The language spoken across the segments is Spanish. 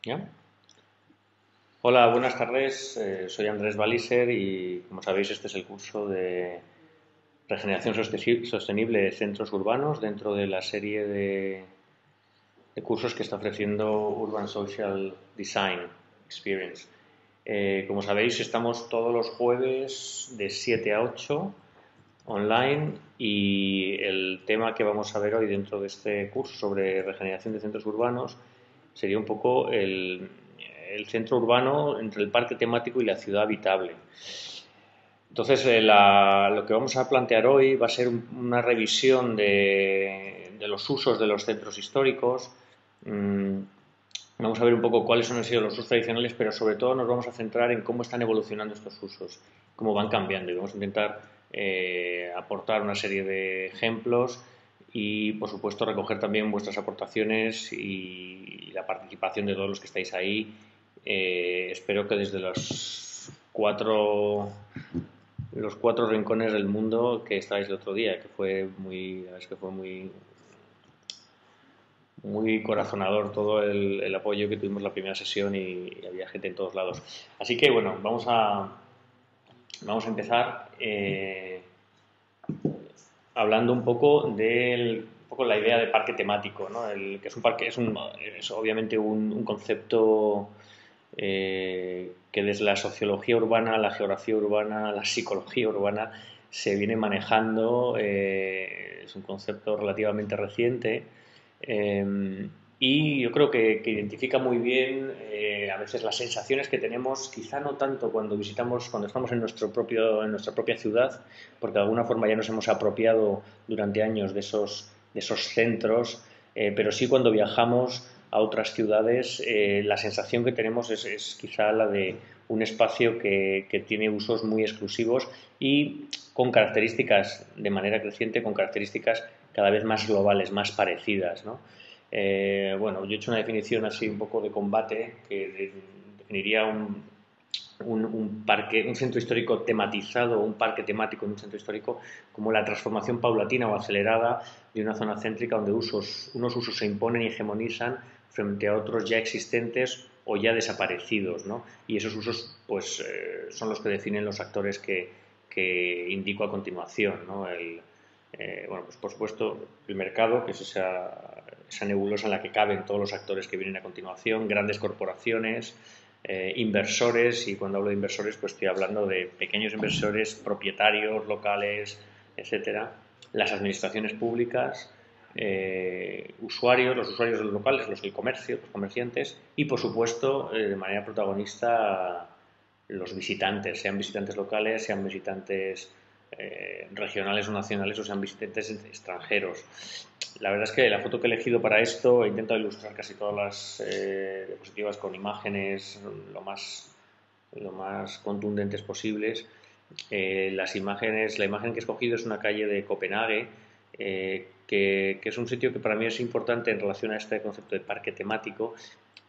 ¿Ya? Hola, buenas tardes. Soy Andrés Baliser y, como sabéis, este es el curso de regeneración sostenible de centros urbanos dentro de la serie de cursos que está ofreciendo Urban Social Design Experience. Como sabéis, estamos todos los jueves de 7 a 8 online y el tema que vamos a ver hoy dentro de este curso sobre regeneración de centros urbanos sería un poco el centro urbano entre el parque temático y la ciudad habitable. Entonces, lo que vamos a plantear hoy va a ser una revisión de los usos de los centros históricos. Mm, Vamos a ver un poco cuáles han sido los usos tradicionales, pero sobre todo nos vamos a centrar en cómo están evolucionando estos usos, cómo van cambiando. Y vamos a intentar aportar una serie de ejemplos y, por supuesto, recoger también vuestras aportaciones y la participación de todos los que estáis ahí. Espero que desde los cuatro rincones del mundo que estáis el otro día, que fue muy, es que fue muy corazonador todo el apoyo que tuvimos la primera sesión y había gente en todos lados. Así que bueno, vamos a empezar hablando un poco de la idea de parque temático, ¿no? Que es un parque, es obviamente un concepto que desde la sociología urbana, la geografía urbana, la psicología urbana se viene manejando. Es un concepto relativamente reciente y yo creo que identifica muy bien a veces las sensaciones que tenemos, quizá no tanto cuando visitamos, cuando estamos en en nuestra propia ciudad, porque de alguna forma ya nos hemos apropiado durante años de esos centros, pero sí cuando viajamos a otras ciudades, la sensación que tenemos es quizá la de un espacio que tiene usos muy exclusivos y con características, de manera creciente, con características cada vez más globales, más parecidas, ¿no? Bueno, yo he hecho una definición así un poco de combate que definiría un centro histórico tematizado, un parque temático en un centro histórico, como la transformación paulatina o acelerada de una zona céntrica donde unos usos se imponen y hegemonizan frente a otros ya existentes o ya desaparecidos, ¿no? Y esos usos pues, son los que definen los actores que indico a continuación, ¿no? Bueno, pues por supuesto, el mercado, que es esa nebulosa en la que caben todos los actores que vienen a continuación, grandes corporaciones, inversores, y cuando hablo de inversores, pues estoy hablando de pequeños inversores, propietarios locales, etcétera, las administraciones públicas, los usuarios locales, los del comercio, los comerciantes, y por supuesto, de manera protagonista, los visitantes, sean visitantes locales, sean visitantes regionales o nacionales, o sean visitantes extranjeros. La verdad es que la foto que he elegido para esto he intentado ilustrar casi todas las diapositivas con imágenes lo más contundentes posibles. La imagen que he escogido es una calle de Copenhague, que es un sitio que para mí es importante en relación a este concepto de parque temático,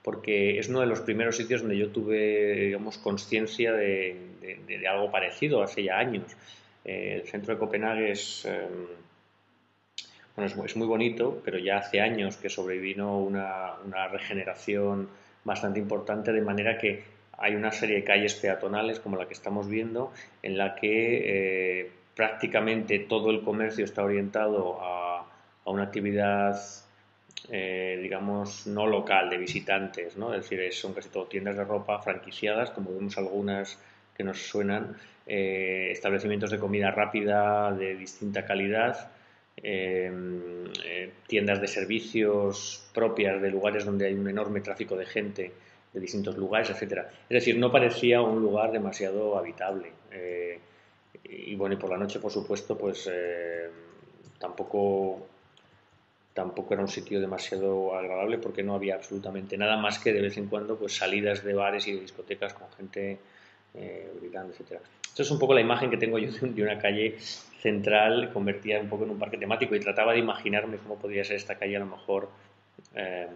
porque es uno de los primeros sitios donde yo tuve, digamos, conciencia de algo parecido hace ya años. El centro de Copenhague bueno, es muy bonito, pero ya hace años que sobrevino una regeneración bastante importante, de manera que hay una serie de calles peatonales como la que estamos viendo, en la que prácticamente todo el comercio está orientado a una actividad, digamos, no local, de visitantes, ¿no? Es decir, son casi todo tiendas de ropa franquiciadas, como vemos algunas que nos suenan, establecimientos de comida rápida de distinta calidad, tiendas de servicios propias de lugares donde hay un enorme tráfico de gente de distintos lugares, etcétera. Es decir, no parecía un lugar demasiado habitable. Y bueno, y por la noche, por supuesto, pues tampoco tampoco era un sitio demasiado agradable porque no había absolutamente nada más que de vez en cuando pues salidas de bares y de discotecas con gente gritando, etcétera. Esto es un poco la imagen que tengo yo de una calle central convertida un poco en un parque temático, y trataba de imaginarme cómo podría ser esta calle a lo mejor eh,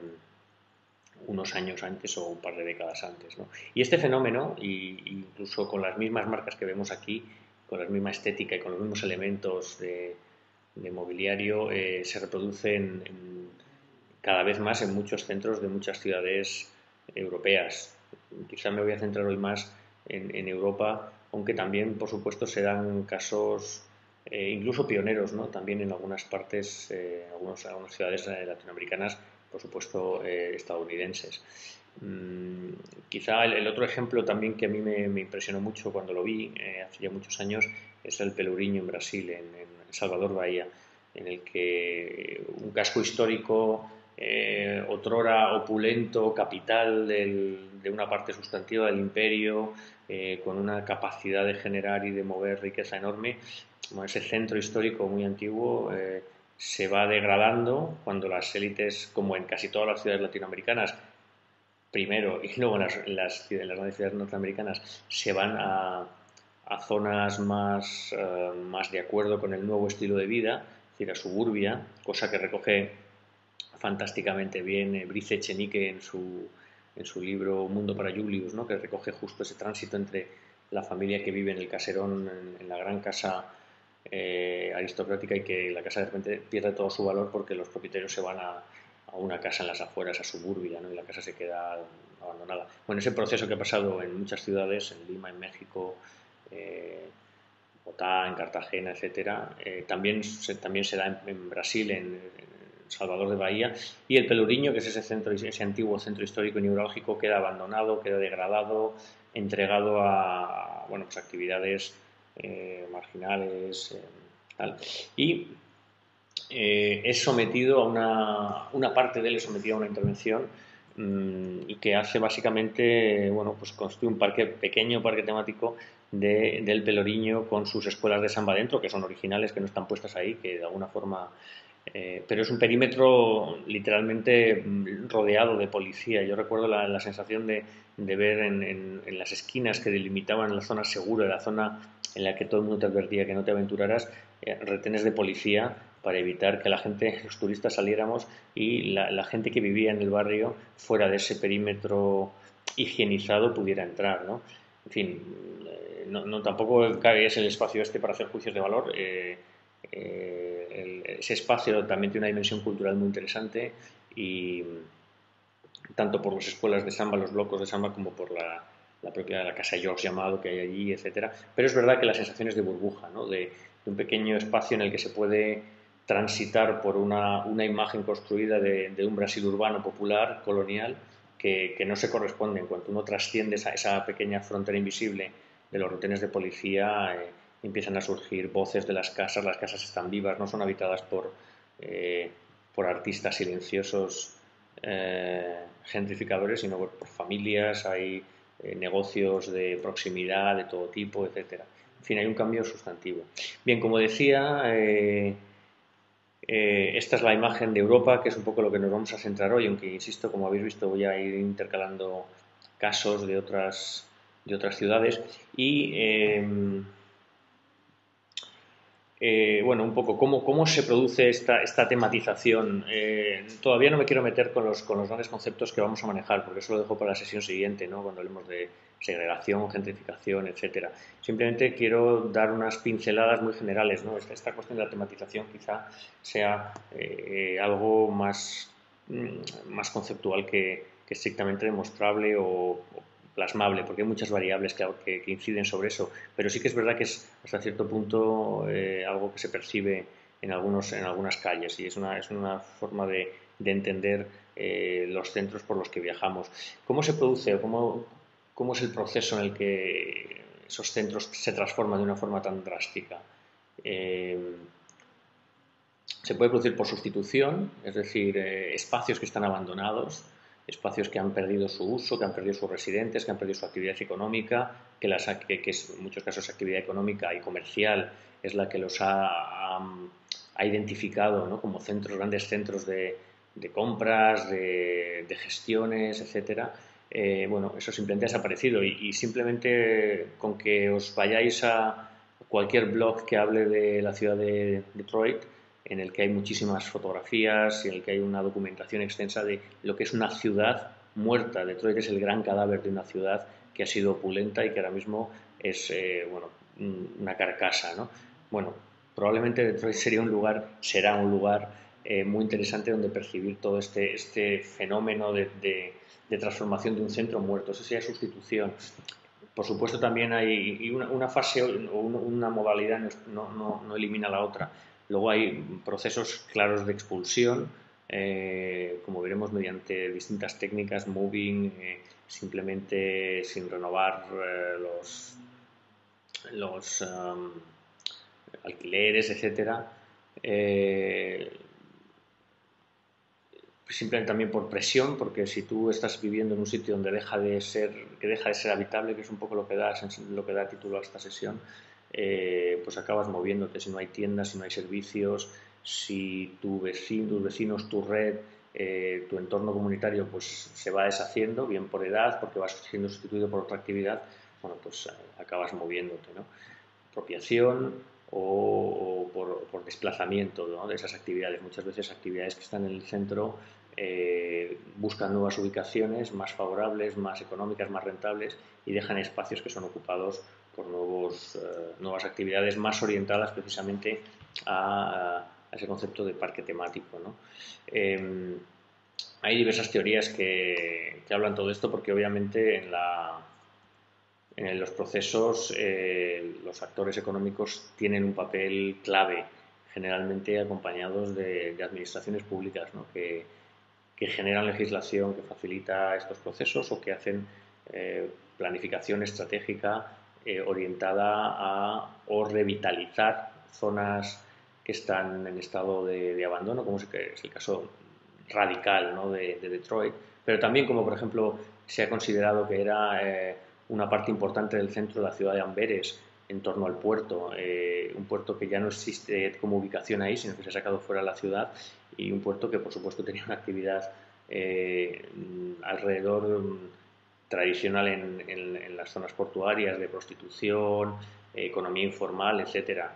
unos años antes o un par de décadas antes, ¿no? Y este fenómeno, incluso con las mismas marcas que vemos aquí, con la misma estética y con los mismos elementos de mobiliario, se reproduce cada vez más en muchos centros de muchas ciudades europeas. Quizá me voy a centrar hoy más en Europa, aunque también, por supuesto, se dan casos incluso pioneros, ¿no? También en algunas partes, algunas ciudades latinoamericanas, por supuesto, estadounidenses. Quizá el otro ejemplo también que a mí me impresionó mucho cuando lo vi hace ya muchos años es el Pelourinho en Brasil, en Salvador Bahía, en el que un casco histórico otrora opulento, capital de una parte sustantiva del imperio, con una capacidad de generar y de mover riqueza enorme. Bueno, ese centro histórico muy antiguo se va degradando cuando las élites, como en casi todas las ciudades latinoamericanas, primero y luego las grandes ciudades norteamericanas, se van a zonas más de acuerdo con el nuevo estilo de vida, es decir, a suburbia, cosa que recoge fantásticamente bien Brice Echenique en su libro Mundo para Julius, ¿no? Que recoge justo ese tránsito entre la familia que vive en el caserón, en la gran casa aristocrática, y que la casa de repente pierde todo su valor porque los propietarios se van a una casa en las afueras, a suburbia, ¿no? Y la casa se queda abandonada. Bueno, ese proceso que ha pasado en muchas ciudades, en Lima, en México, Bogotá, en Cartagena, etcétera, también se da en Brasil, en Salvador de Bahía, y el Pelourinho, que es ese antiguo centro histórico y neurálgico, queda abandonado, queda degradado, entregado a bueno, pues actividades marginales, tal. Y es sometido a una parte de él es sometido a una intervención y que hace básicamente, bueno, pues construye un pequeño parque temático del Pelourinho con sus escuelas de samba dentro, que son originales, que no están puestas ahí, que de alguna forma pero es un perímetro literalmente rodeado de policía. Yo recuerdo la sensación de ver en las esquinas que delimitaban la zona segura, la zona en la que todo el mundo te advertía que no te aventuraras, retenes de policía para evitar que la gente, los turistas, saliéramos y la gente que vivía en el barrio fuera de ese perímetro higienizado pudiera entrar, ¿no? En fin, no tampoco es el espacio este para hacer juicios de valor. Ese espacio también tiene una dimensión cultural muy interesante, y tanto por las escuelas de samba, los blocos de samba, como por la propia la casa George llamado que hay allí, etcétera. Pero es verdad que la sensación es de burbuja, ¿no? De un pequeño espacio en el que se puede transitar por una imagen construida de un Brasil urbano, popular, colonial, que no se corresponde. En cuanto uno trasciende esa pequeña frontera invisible de los retenes de policía, empiezan a surgir voces de las casas están vivas, no son habitadas por artistas silenciosos gentrificadores, sino por familias, hay negocios de proximidad de todo tipo, etcétera. En fin, hay un cambio sustantivo. Bien, como decía, esta es la imagen de Europa, que es un poco lo que nos vamos a centrar hoy, aunque, insisto, como habéis visto, voy a ir intercalando casos de otras ciudades. Y bueno, un poco cómo se produce esta tematización. Todavía no me quiero meter con los grandes conceptos que vamos a manejar, porque eso lo dejo para la sesión siguiente, ¿no? Cuando hablemos de segregación, gentrificación, etcétera. Simplemente quiero dar unas pinceladas muy generales, ¿no? Esta cuestión de la tematización quizá sea algo más conceptual que estrictamente demostrable o plasmable, porque hay muchas variables que inciden sobre eso, pero sí que es verdad que es hasta cierto punto algo que se percibe en algunas calles, y es una forma de entender los centros por los que viajamos. ¿Cómo se produce o cómo es el proceso en el que esos centros se transforman de una forma tan drástica? Se puede producir por sustitución, es decir, espacios que están abandonados, espacios que han perdido su uso, que han perdido sus residentes, que han perdido su actividad económica, que en muchos casos actividad económica y comercial es la que los ha identificado, ¿no? Como grandes centros de compras, de gestiones, etcétera. Bueno, eso simplemente ha desaparecido, y simplemente con que os vayáis a cualquier blog que hable de la ciudad de Detroit, en el que hay muchísimas fotografías y en el que hay una documentación extensa de lo que es una ciudad muerta. Detroit es el gran cadáver de una ciudad que ha sido opulenta y que ahora mismo es bueno, una carcasa, ¿no? Bueno, probablemente Detroit será un lugar muy interesante donde percibir todo este fenómeno de transformación de un centro muerto. Esa sería sustitución. Por supuesto también hay una fase o una modalidad no elimina la otra. Luego hay procesos claros de expulsión, como veremos mediante distintas técnicas, moving, simplemente sin renovar los alquileres, etcétera. Simplemente también por presión, porque si tú estás viviendo en un sitio donde deja de ser habitable, que es un poco lo que da título a esta sesión, pues acabas moviéndote. Si no hay tiendas, si no hay servicios, si tus vecinos, tu red, tu entorno comunitario, pues se va deshaciendo, bien por edad, porque vas siendo sustituido por otra actividad, bueno, pues acabas moviéndote, ¿no? Apropiación o por desplazamiento, ¿no?, de esas actividades. Muchas veces actividades que están en el centro buscan nuevas ubicaciones más favorables, más económicas, más rentables, y dejan espacios que son ocupados por nuevas actividades más orientadas precisamente a ese concepto de parque temático, ¿no? Hay diversas teorías que hablan todo esto, porque obviamente en los procesos los actores económicos tienen un papel clave, generalmente acompañados de administraciones públicas, ¿no?, que generan legislación que facilita estos procesos o que hacen planificación estratégica orientada a o revitalizar zonas que están en estado de abandono, como es el caso radical, ¿no?, de Detroit, pero también como por ejemplo se ha considerado que era una parte importante del centro de la ciudad de Amberes, en torno al puerto, un puerto que ya no existe como ubicación ahí, sino que se ha sacado fuera de la ciudad, y un puerto que por supuesto tenía una actividad alrededor tradicional en las zonas portuarias, de prostitución, economía informal, etcétera.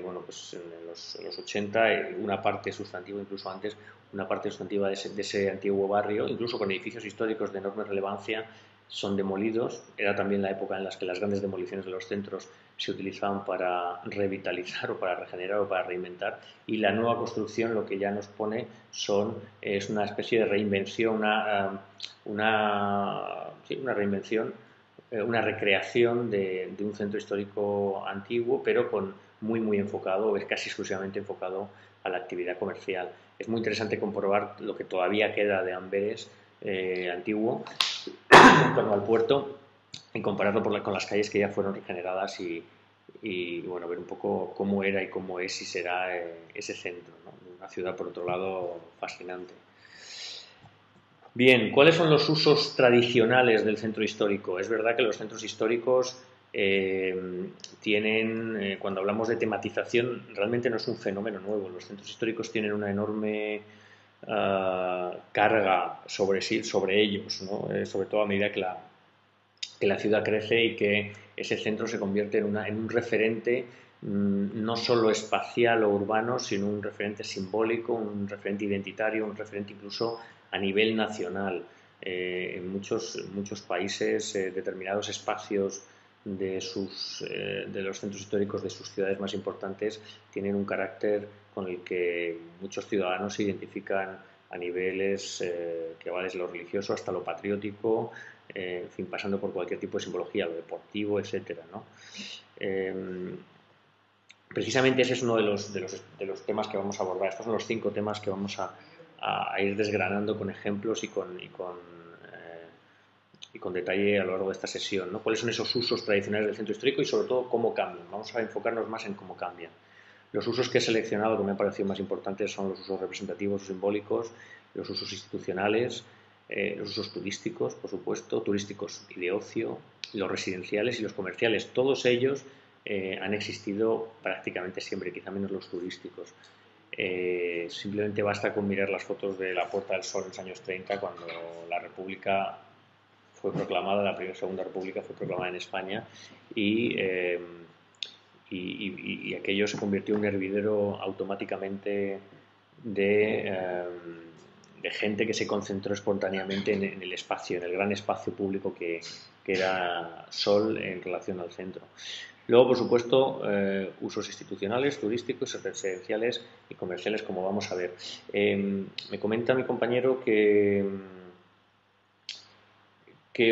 Bueno, pues en los 80, una parte sustantiva, incluso antes, una parte sustantiva de ese antiguo barrio, incluso con edificios históricos de enorme relevancia, son demolidos. Era también la época en la que las grandes demoliciones de los centros se utilizaban para revitalizar o para regenerar o para reinventar, y la nueva construcción lo que ya nos pone es una especie de reinvención, una reinvención, una recreación de un centro histórico antiguo, pero muy enfocado, es casi exclusivamente enfocado a la actividad comercial. Es muy interesante comprobar lo que todavía queda de Amberes antiguo en torno al puerto, y compararlo con las calles que ya fueron regeneradas, y bueno, ver un poco cómo era y cómo es y será ese centro, ¿no?, una ciudad, por otro lado, fascinante. Bien, ¿cuáles son los usos tradicionales del centro histórico? Es verdad que los centros históricos tienen, cuando hablamos de tematización, realmente no es un fenómeno nuevo. Los centros históricos tienen una enorme carga sobre ellos, ¿no? Sobre todo a medida que la ciudad crece y que ese centro se convierte en un referente no solo espacial o urbano, sino un referente simbólico, un referente identitario, un referente incluso a nivel nacional. En muchos países, determinados espacios de los centros históricos de sus ciudades más importantes tienen un carácter con el que muchos ciudadanos se identifican a niveles que va desde lo religioso hasta lo patriótico, en fin, pasando por cualquier tipo de simbología, lo deportivo, etcétera, ¿no? Precisamente ese es uno de los temas que vamos a abordar. Estos son los 5 temas que vamos a ir desgranando con ejemplos y con detalle a lo largo de esta sesión, ¿no? ¿Cuáles son esos usos tradicionales del centro histórico y sobre todo cómo cambian? Vamos a enfocarnos más en cómo cambian. Los usos que he seleccionado, que me han parecido más importantes, son los usos representativos o simbólicos, los usos institucionales, los usos turísticos, por supuesto, turísticos y de ocio, los residenciales y los comerciales. Todos ellos han existido prácticamente siempre, quizá menos los turísticos. Simplemente basta con mirar las fotos de la Puerta del Sol en los años 30, cuando la República fue proclamada, la primera y segunda República fue proclamada en España, y aquello se convirtió en un hervidero automáticamente de gente que se concentró espontáneamente en el espacio, en el gran espacio público que era Sol en relación al centro. Luego, por supuesto, usos institucionales, turísticos, residenciales y comerciales, como vamos a ver. Me comenta mi compañero que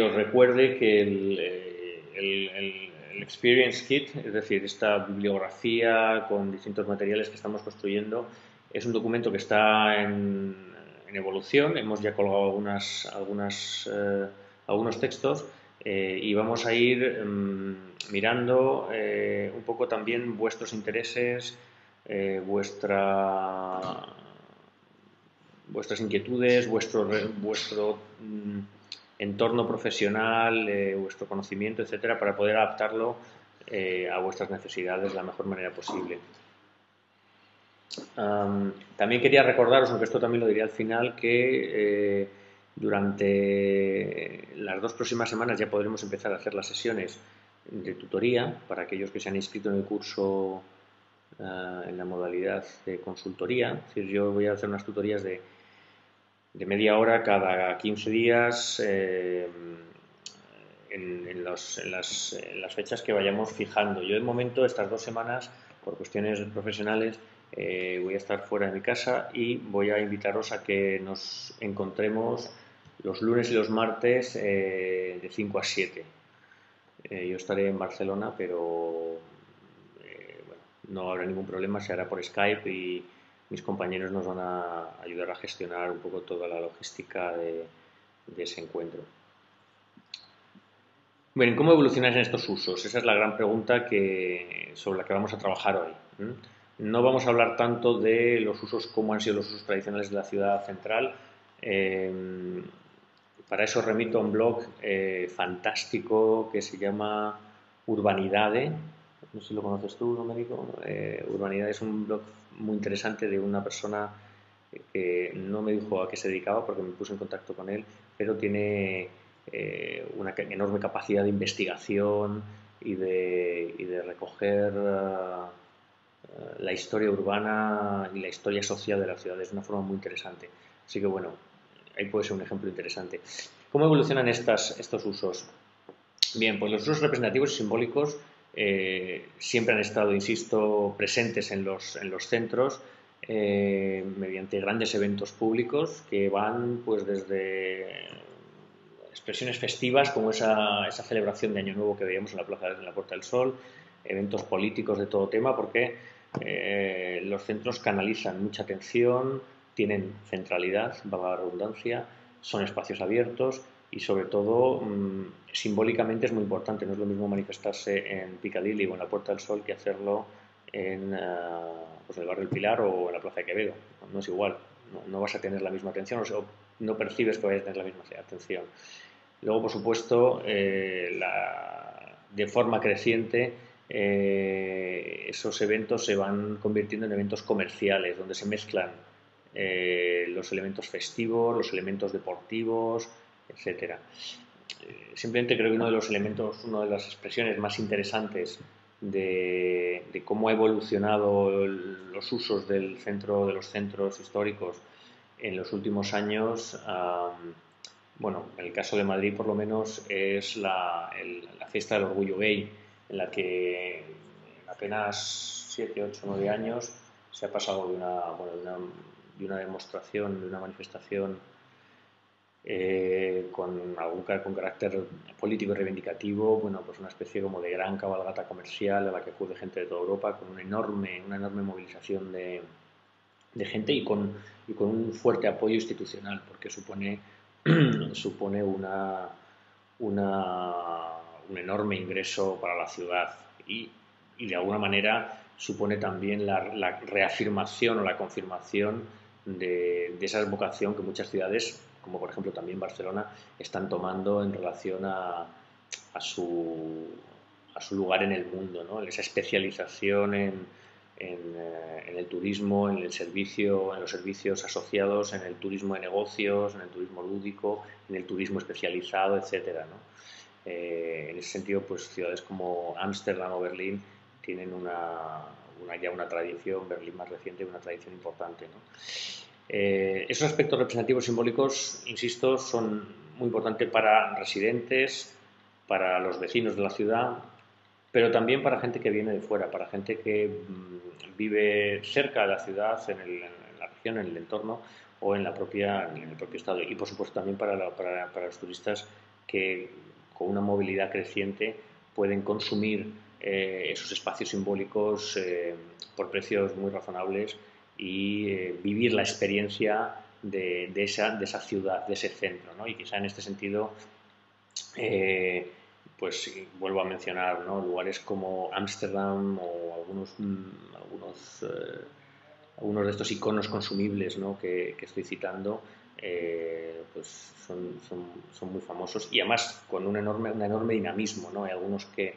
os recuerde que el Experience Kit, es decir, esta bibliografía con distintos materiales que estamos construyendo, es un documento que está en evolución. Hemos ya colgado algunos textos y vamos a ir mirando un poco también vuestros intereses, vuestras inquietudes, vuestro entorno profesional, vuestro conocimiento, etcétera, para poder adaptarlo a vuestras necesidades de la mejor manera posible. También quería recordaros, aunque esto también lo diré al final, que durante las 2 próximas semanas ya podremos empezar a hacer las sesiones de tutoría para aquellos que se han inscrito en el curso en la modalidad de consultoría. Es decir, yo voy a hacer unas tutorías de media hora cada 15 días en las fechas que vayamos fijando. Yo de momento estas 2 semanas, por cuestiones profesionales, voy a estar fuera de mi casa y voy a invitaros a que nos encontremos los lunes y los martes de 5 a 7. Yo estaré en Barcelona, pero bueno, no habrá ningún problema, se hará por Skype y mis compañeros nos van a ayudar a gestionar un poco toda la logística de ese encuentro. Bueno, ¿cómo evolucionan estos usos? Esa es la gran pregunta sobre la que vamos a trabajar hoy. No vamos a hablar tanto de los usos, cómo han sido los usos tradicionales de la ciudad central. Para eso remito a un blog fantástico que se llama Urbanidade. No sé si lo conoces tú, Domenico. Urbanidade es un blog muy interesante de una persona que no me dijo a qué se dedicaba porque me puse en contacto con él, pero tiene una enorme capacidad de investigación y de recoger la historia urbana y la historia social de las ciudades de una forma muy interesante. Así que bueno, ahí puede ser un ejemplo interesante. ¿Cómo evolucionan estos usos? Bien, pues los usos representativos y simbólicos siempre han estado, insisto, presentes en los centros mediante grandes eventos públicos que van pues desde expresiones festivas como esa celebración de Año Nuevo que veíamos en la Puerta del Sol, eventos políticos de todo tema, porque los centros canalizan mucha atención, tienen centralidad, valga la redundancia, son espacios abiertos y sobre todo simbólicamente es muy importante. No es lo mismo manifestarse en Piccadilly o en la Puerta del Sol que hacerlo en pues el barrio del Pilar o en la Plaza de Quevedo. No es igual, no vas a tener la misma atención o no percibes que vayas a tener la misma atención. Luego, por supuesto, de forma creciente esos eventos se van convirtiendo en eventos comerciales donde se mezclan los elementos festivos, los elementos deportivos, etcétera. Simplemente creo que uno de las expresiones más interesantes de cómo ha evolucionado los usos de los centros históricos en los últimos años, bueno, en el caso de Madrid por lo menos es la fiesta del orgullo gay, en la que en apenas 7, 8, 9 años se ha pasado de una demostración, de una manifestación con carácter político y reivindicativo, bueno, pues una especie como de gran cabalgata comercial a la que acude gente de toda Europa con una enorme movilización de gente y con un fuerte apoyo institucional, porque supone un enorme ingreso para la ciudad y de alguna manera supone también la reafirmación o la confirmación de esa vocación que muchas ciudades, como por ejemplo también Barcelona, están tomando en relación a su lugar en el mundo, ¿no? Esa especialización en el turismo, en los servicios asociados, en el turismo de negocios, en el turismo lúdico, en el turismo especializado, etcétera, ¿no? En ese sentido, pues ciudades como Ámsterdam o Berlín tienen ya una tradición, Berlín más reciente, una tradición importante, ¿no? Esos aspectos representativos simbólicos, insisto, son muy importantes para residentes, para los vecinos de la ciudad, pero también para gente que viene de fuera, para gente que vive cerca de la ciudad, en la región, en el entorno o en el propio estado. Y por supuesto también para los turistas que con una movilidad creciente pueden consumir esos espacios simbólicos por precios muy razonables y vivir la experiencia de esa ciudad, de ese centro, ¿no? Y quizá en este sentido, pues vuelvo a mencionar, ¿no?, lugares como Ámsterdam o algunos de estos iconos consumibles, ¿no?, que estoy citando, pues son muy famosos y además con un enorme dinamismo, ¿no? Hay algunos que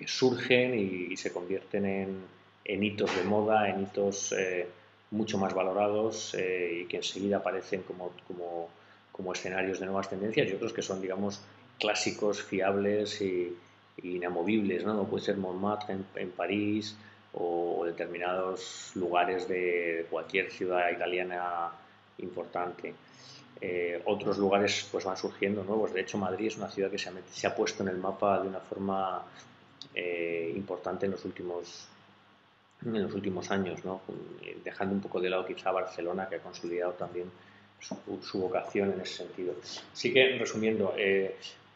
surgen y se convierten en hitos de moda, en hitos mucho más valorados y que enseguida aparecen como escenarios de nuevas tendencias, y otros que son, digamos, clásicos, fiables y inamovibles, ¿no? Puede ser Montmartre en París o determinados lugares de cualquier ciudad italiana importante. Otros lugares pues van surgiendo nuevos. De hecho, Madrid es una ciudad que se ha puesto en el mapa de una forma importante en los últimos años, ¿no? Dejando un poco de lado quizá Barcelona, que ha consolidado también su vocación en ese sentido. Así que, resumiendo,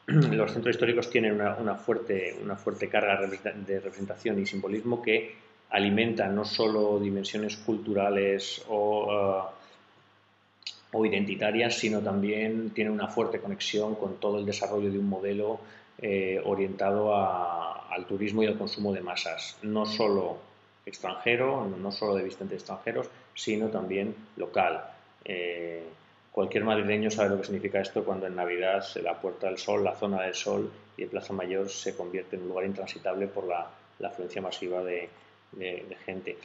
los centros históricos tienen una fuerte carga de representación y simbolismo que alimenta no solo dimensiones culturales o identitarias, sino también tiene una fuerte conexión con todo el desarrollo de un modelo orientado al turismo y al consumo de masas, no solo extranjero, no solo de visitantes extranjeros, sino también local. Cualquier madrileño sabe lo que significa esto cuando en Navidad la Puerta del Sol, la Zona del Sol y el Plaza Mayor se convierte en un lugar intransitable por la afluencia masiva de gente.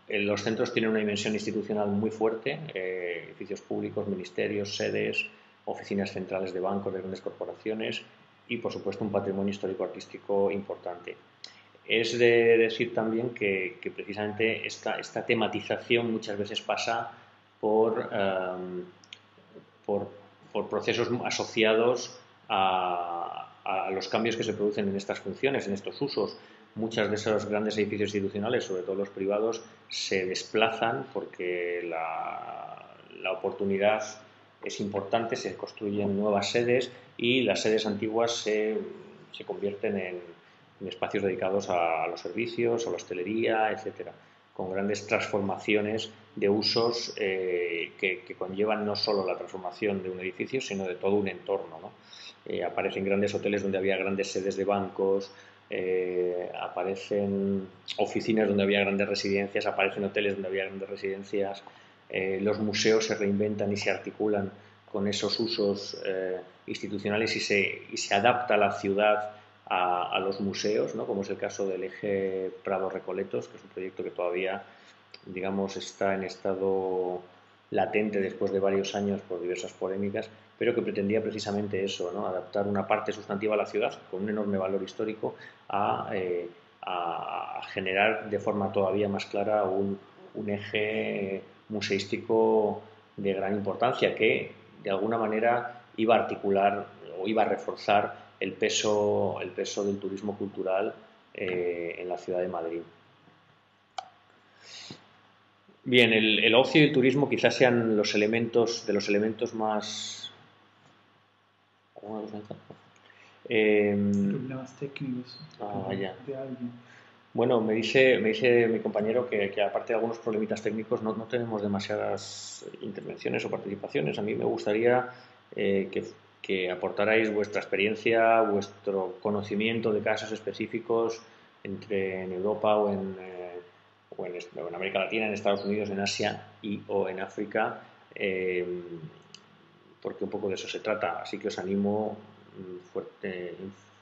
Los centros tienen una dimensión institucional muy fuerte, edificios públicos, ministerios, sedes, oficinas centrales de bancos, de grandes corporaciones y, por supuesto, un patrimonio histórico-artístico importante. Es de decir también que precisamente esta tematización muchas veces pasa por procesos asociados a los cambios que se producen en estas funciones, en estos usos. Muchos de esos grandes edificios institucionales, sobre todo los privados, se desplazan porque la oportunidad es importante, se construyen nuevas sedes y las sedes antiguas se convierten en espacios dedicados a los servicios, a la hostelería, etcétera, con grandes transformaciones de usos que conllevan no solo la transformación de un edificio, sino de todo un entorno, ¿no? Aparecen grandes hoteles donde había grandes sedes de bancos, aparecen oficinas donde había grandes residencias, aparecen hoteles donde había grandes residencias, los museos se reinventan y se articulan con esos usos institucionales y se adapta la ciudad a los museos, ¿no?, como es el caso del eje Prado-Recoletos, que es un proyecto que todavía, digamos, está en estado latente después de varios años por diversas polémicas, pero que pretendía precisamente eso, ¿no?, adaptar una parte sustantiva a la ciudad con un enorme valor histórico a generar de forma todavía más clara un eje museístico de gran importancia que de alguna manera iba a articular o iba a reforzar el peso del turismo cultural en la ciudad de Madrid. Bien, el ocio y el turismo quizás sean los elementos más... Problemas técnicos de alguien. Bueno, me dice mi compañero que aparte de algunos problemitas técnicos no tenemos demasiadas intervenciones o participaciones. A mí me gustaría que aportarais vuestra experiencia, vuestro conocimiento de casos específicos en Europa o en América Latina, en Estados Unidos, en Asia o en África, porque un poco de eso se trata. Así que os animo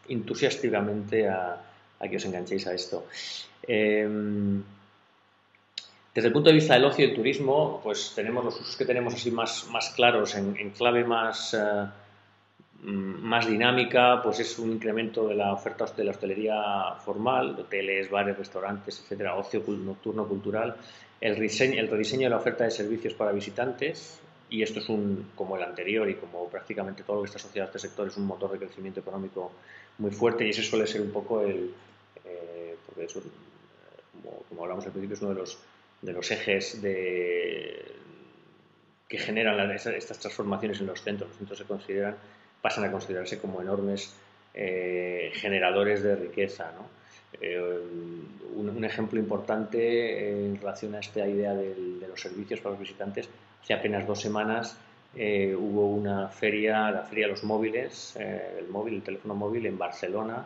entusiásticamente a que os enganchéis a esto. Desde el punto de vista del ocio y el turismo, pues tenemos los usos que tenemos así más claros, en clave más dinámica, pues es un incremento de la oferta de la hostelería formal, hoteles, bares, restaurantes, etcétera, ocio nocturno cultural, el rediseño de la oferta de servicios para visitantes, y esto es como el anterior y como prácticamente todo lo que está asociado a este sector, es un motor de crecimiento económico muy fuerte, y ese suele ser un poco porque eso, como hablamos al principio, es uno de los ejes que generan estas transformaciones en los centros. Los centros pasan a considerarse como enormes generadores de riqueza, ¿no? Un ejemplo importante en relación a esta idea de los servicios para los visitantes: hace apenas 2 semanas hubo una feria, la feria de los móviles, el teléfono móvil en Barcelona,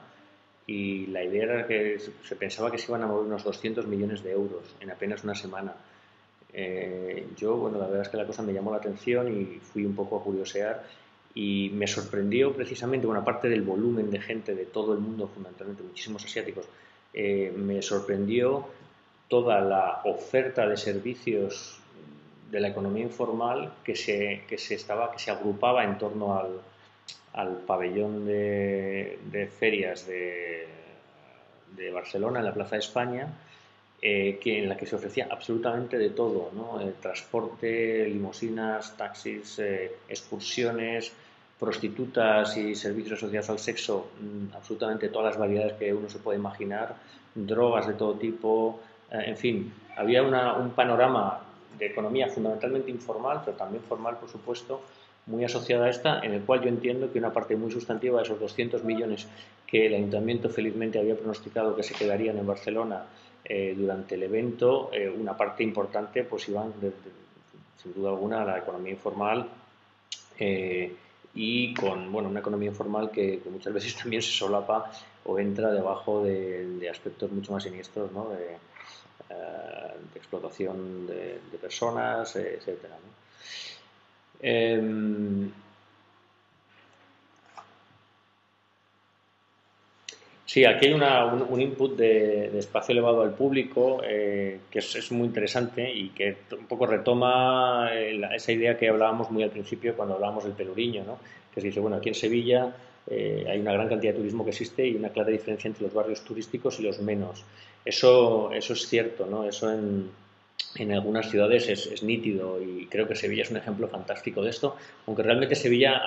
y la idea era que se pensaba que se iban a mover unos 200 millones de euros en apenas una semana. Bueno, la verdad es que la cosa me llamó la atención y fui un poco a curiosear, y me sorprendió precisamente, bueno, aparte del volumen de gente de todo el mundo, fundamentalmente muchísimos asiáticos, me sorprendió toda la oferta de servicios de la economía informal que se agrupaba en torno al pabellón de ferias de Barcelona, en la Plaza de España, en la que se ofrecía absolutamente de todo, ¿no? Transporte, limusinas, taxis, excursiones, prostitutas y servicios asociados al sexo, absolutamente todas las variedades que uno se puede imaginar, drogas de todo tipo, en fin, había un panorama de economía fundamentalmente informal, pero también formal, por supuesto, muy asociada a esta, en el cual yo entiendo que una parte muy sustantiva de esos 200 millones que el Ayuntamiento felizmente había pronosticado que se quedarían en Barcelona durante el evento, una parte importante pues iban sin duda alguna a la economía informal, y con una economía informal que muchas veces también se solapa o entra debajo de aspectos mucho más siniestros, ¿no? De explotación de personas, etcétera, ¿no? Sí, aquí hay un input de espacio elevado al público, que es muy interesante y que un poco retoma esa idea que hablábamos muy al principio cuando hablábamos del Peluriño, ¿no? Que se dice, bueno, aquí en Sevilla hay una gran cantidad de turismo que existe y una clara diferencia entre los barrios turísticos y los menos. Eso es cierto, ¿no? Eso en algunas ciudades es nítido, y creo que Sevilla es un ejemplo fantástico de esto, aunque realmente Sevilla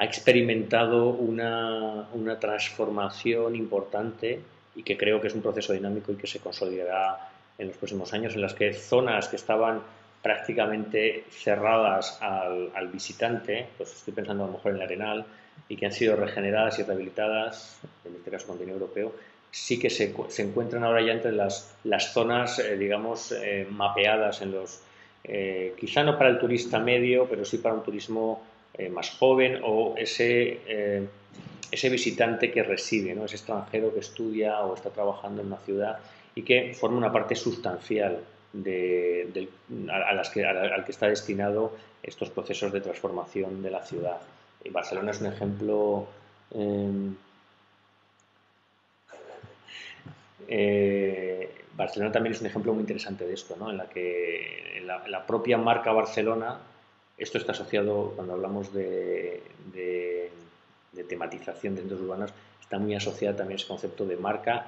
ha experimentado una transformación importante, y que creo que es un proceso dinámico y que se consolidará en los próximos años, en las que zonas que estaban prácticamente cerradas al visitante, pues estoy pensando a lo mejor en el Arenal, y que han sido regeneradas y rehabilitadas, en este caso con dinero europeo, sí que se encuentran ahora ya entre las zonas, digamos, mapeadas en quizá no para el turista medio, pero sí para un turismo más joven, o ese visitante que reside, ¿no? Ese extranjero que estudia o está trabajando en una ciudad y que forma una parte sustancial al que está destinado estos procesos de transformación de la ciudad. Y Barcelona es un ejemplo. Barcelona también es un ejemplo muy interesante de esto, ¿no? En la que la propia marca Barcelona, esto está asociado, cuando hablamos de tematización de centros urbanos, está muy asociado también a ese concepto de marca,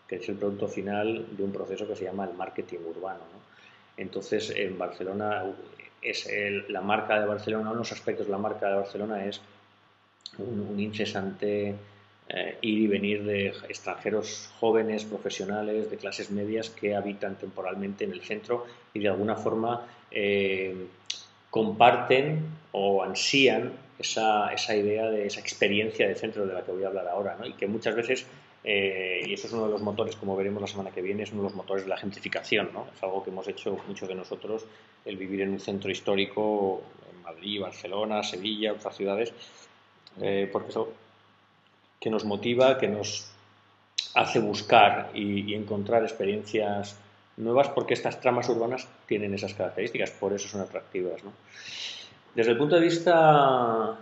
que es el producto final de un proceso que se llama el marketing urbano, ¿no? Entonces, en Barcelona, la marca de Barcelona, uno de los aspectos de la marca de Barcelona es un incesante ir y venir de extranjeros jóvenes, profesionales, de clases medias, que habitan temporalmente en el centro y de alguna forma comparten o ansían esa idea de esa experiencia de centro de la que voy a hablar ahora, ¿no? Y que muchas veces, y eso es uno de los motores, como veremos la semana que viene, es uno de los motores de la gentrificación, ¿no? Es algo que hemos hecho muchos de nosotros, el vivir en un centro histórico, en Madrid, Barcelona, Sevilla, otras ciudades, porque eso que nos motiva, que nos hace buscar y encontrar experiencias nuevas, porque estas tramas urbanas tienen esas características, por eso son atractivas, ¿no? Desde el punto de vista,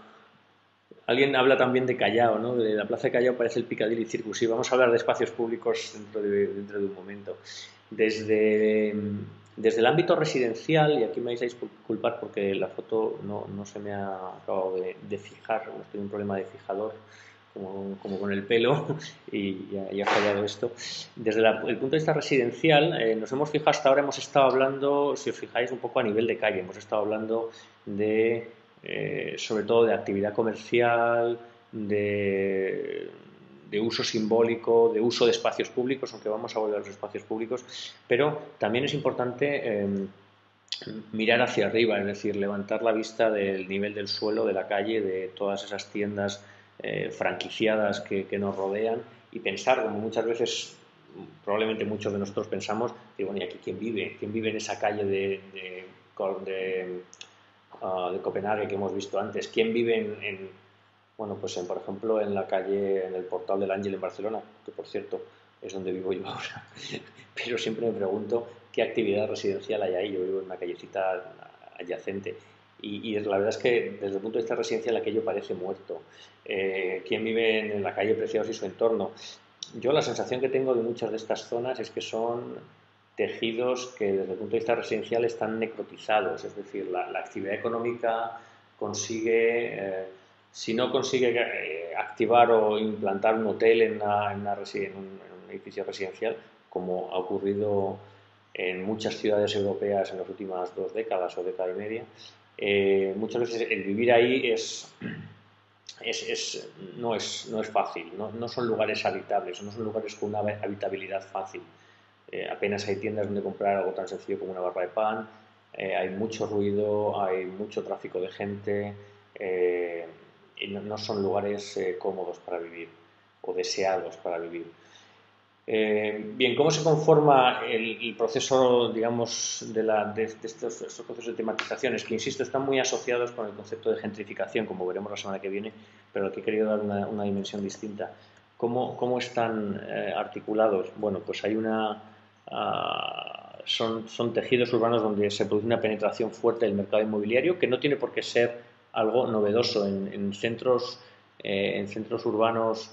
alguien habla también de Callao, ¿no? De la Plaza de Callao parece el Piccadilly Circus, y vamos a hablar de espacios públicos dentro de un momento. Desde el ámbito residencial, y aquí me vais a disculpar porque la foto no se me ha acabado de fijar, estoy en un problema de fijador, como con el pelo, y ya ha fallado esto. Desde el punto de vista residencial, nos hemos fijado hasta ahora, hemos estado hablando, si os fijáis, un poco a nivel de calle, hemos estado hablando sobre todo de actividad comercial, de de uso simbólico, de uso de espacios públicos, aunque vamos a volver a los espacios públicos, pero también es importante mirar hacia arriba, es decir, levantar la vista del nivel del suelo, de la calle, de todas esas tiendas franquiciadas que nos rodean y pensar, como muchas veces, probablemente muchos de nosotros pensamos, digo, bueno, ¿y aquí quién vive? ¿Quién vive en esa calle de Copenhague que hemos visto antes? ¿Quién vive bueno, pues por ejemplo, en la calle, en el Portal del Ángel en Barcelona, que por cierto es donde vivo yo ahora, pero siempre me pregunto qué actividad residencial hay ahí. Yo vivo en una callecita adyacente y la verdad es que desde el punto de vista residencial aquello parece muerto. ¿Quién vive en la calle Preciados y su entorno? Yo la sensación que tengo de muchas de estas zonas es que son tejidos que desde el punto de vista residencial están necrotizados, es decir, la actividad económica consigue, si no consigue activar o implantar un hotel en un edificio residencial, como ha ocurrido en muchas ciudades europeas en las últimas 2 décadas o década y media, muchas veces el vivir ahí no es fácil, no son lugares habitables, no son lugares con una habitabilidad fácil. Apenas hay tiendas donde comprar algo tan sencillo como una barra de pan, hay mucho ruido, hay mucho tráfico de gente y no son lugares cómodos para vivir o deseados para vivir. Bien, ¿cómo se conforma el proceso, digamos, de estos procesos de tematizaciones? Que, insisto, están muy asociados con el concepto de gentrificación, como veremos la semana que viene, pero al que he querido dar una dimensión distinta. ¿Cómo están articulados? Bueno, pues hay son tejidos urbanos donde se produce una penetración fuerte del mercado inmobiliario, que no tiene por qué ser algo novedoso en centros urbanos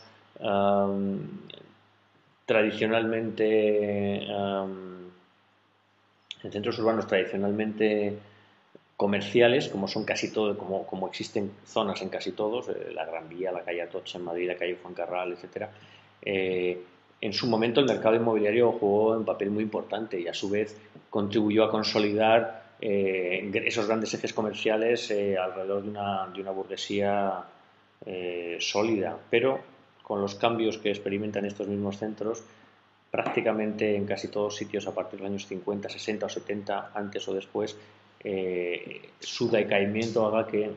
tradicionalmente en centros urbanos tradicionalmente comerciales, como son casi todos, como existen zonas en casi todos, la Gran Vía, la calle Atocha en Madrid, la calle Fuencarral, etcétera. En su momento el mercado inmobiliario jugó un papel muy importante y a su vez contribuyó a consolidar esos grandes ejes comerciales alrededor de una burguesía sólida, pero con los cambios que experimentan estos mismos centros, prácticamente en casi todos sitios a partir de los años 50, 60 o 70, antes o después, su decaimiento haga que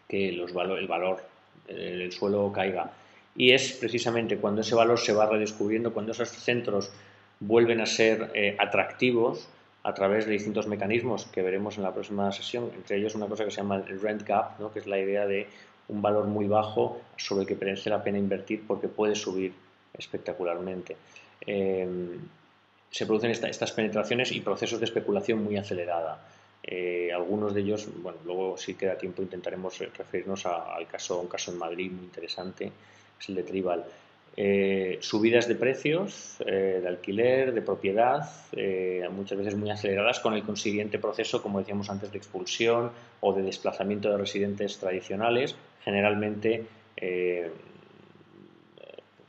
el valor del suelo caiga. Y es precisamente cuando ese valor se va redescubriendo, cuando esos centros vuelven a ser atractivos a través de distintos mecanismos que veremos en la próxima sesión, entre ellos una cosa que se llama el rent gap, ¿no? Que es la idea de un valor muy bajo sobre el que merece la pena invertir porque puede subir espectacularmente. Se producen estas penetraciones y procesos de especulación muy acelerada. Algunos de ellos, bueno, luego si queda tiempo intentaremos referirnos a un caso en Madrid muy interesante, es el de Tribal. Subidas de precios, de alquiler, de propiedad, muchas veces muy aceleradas, con el consiguiente proceso, como decíamos antes, de expulsión o de desplazamiento de residentes tradicionales, generalmente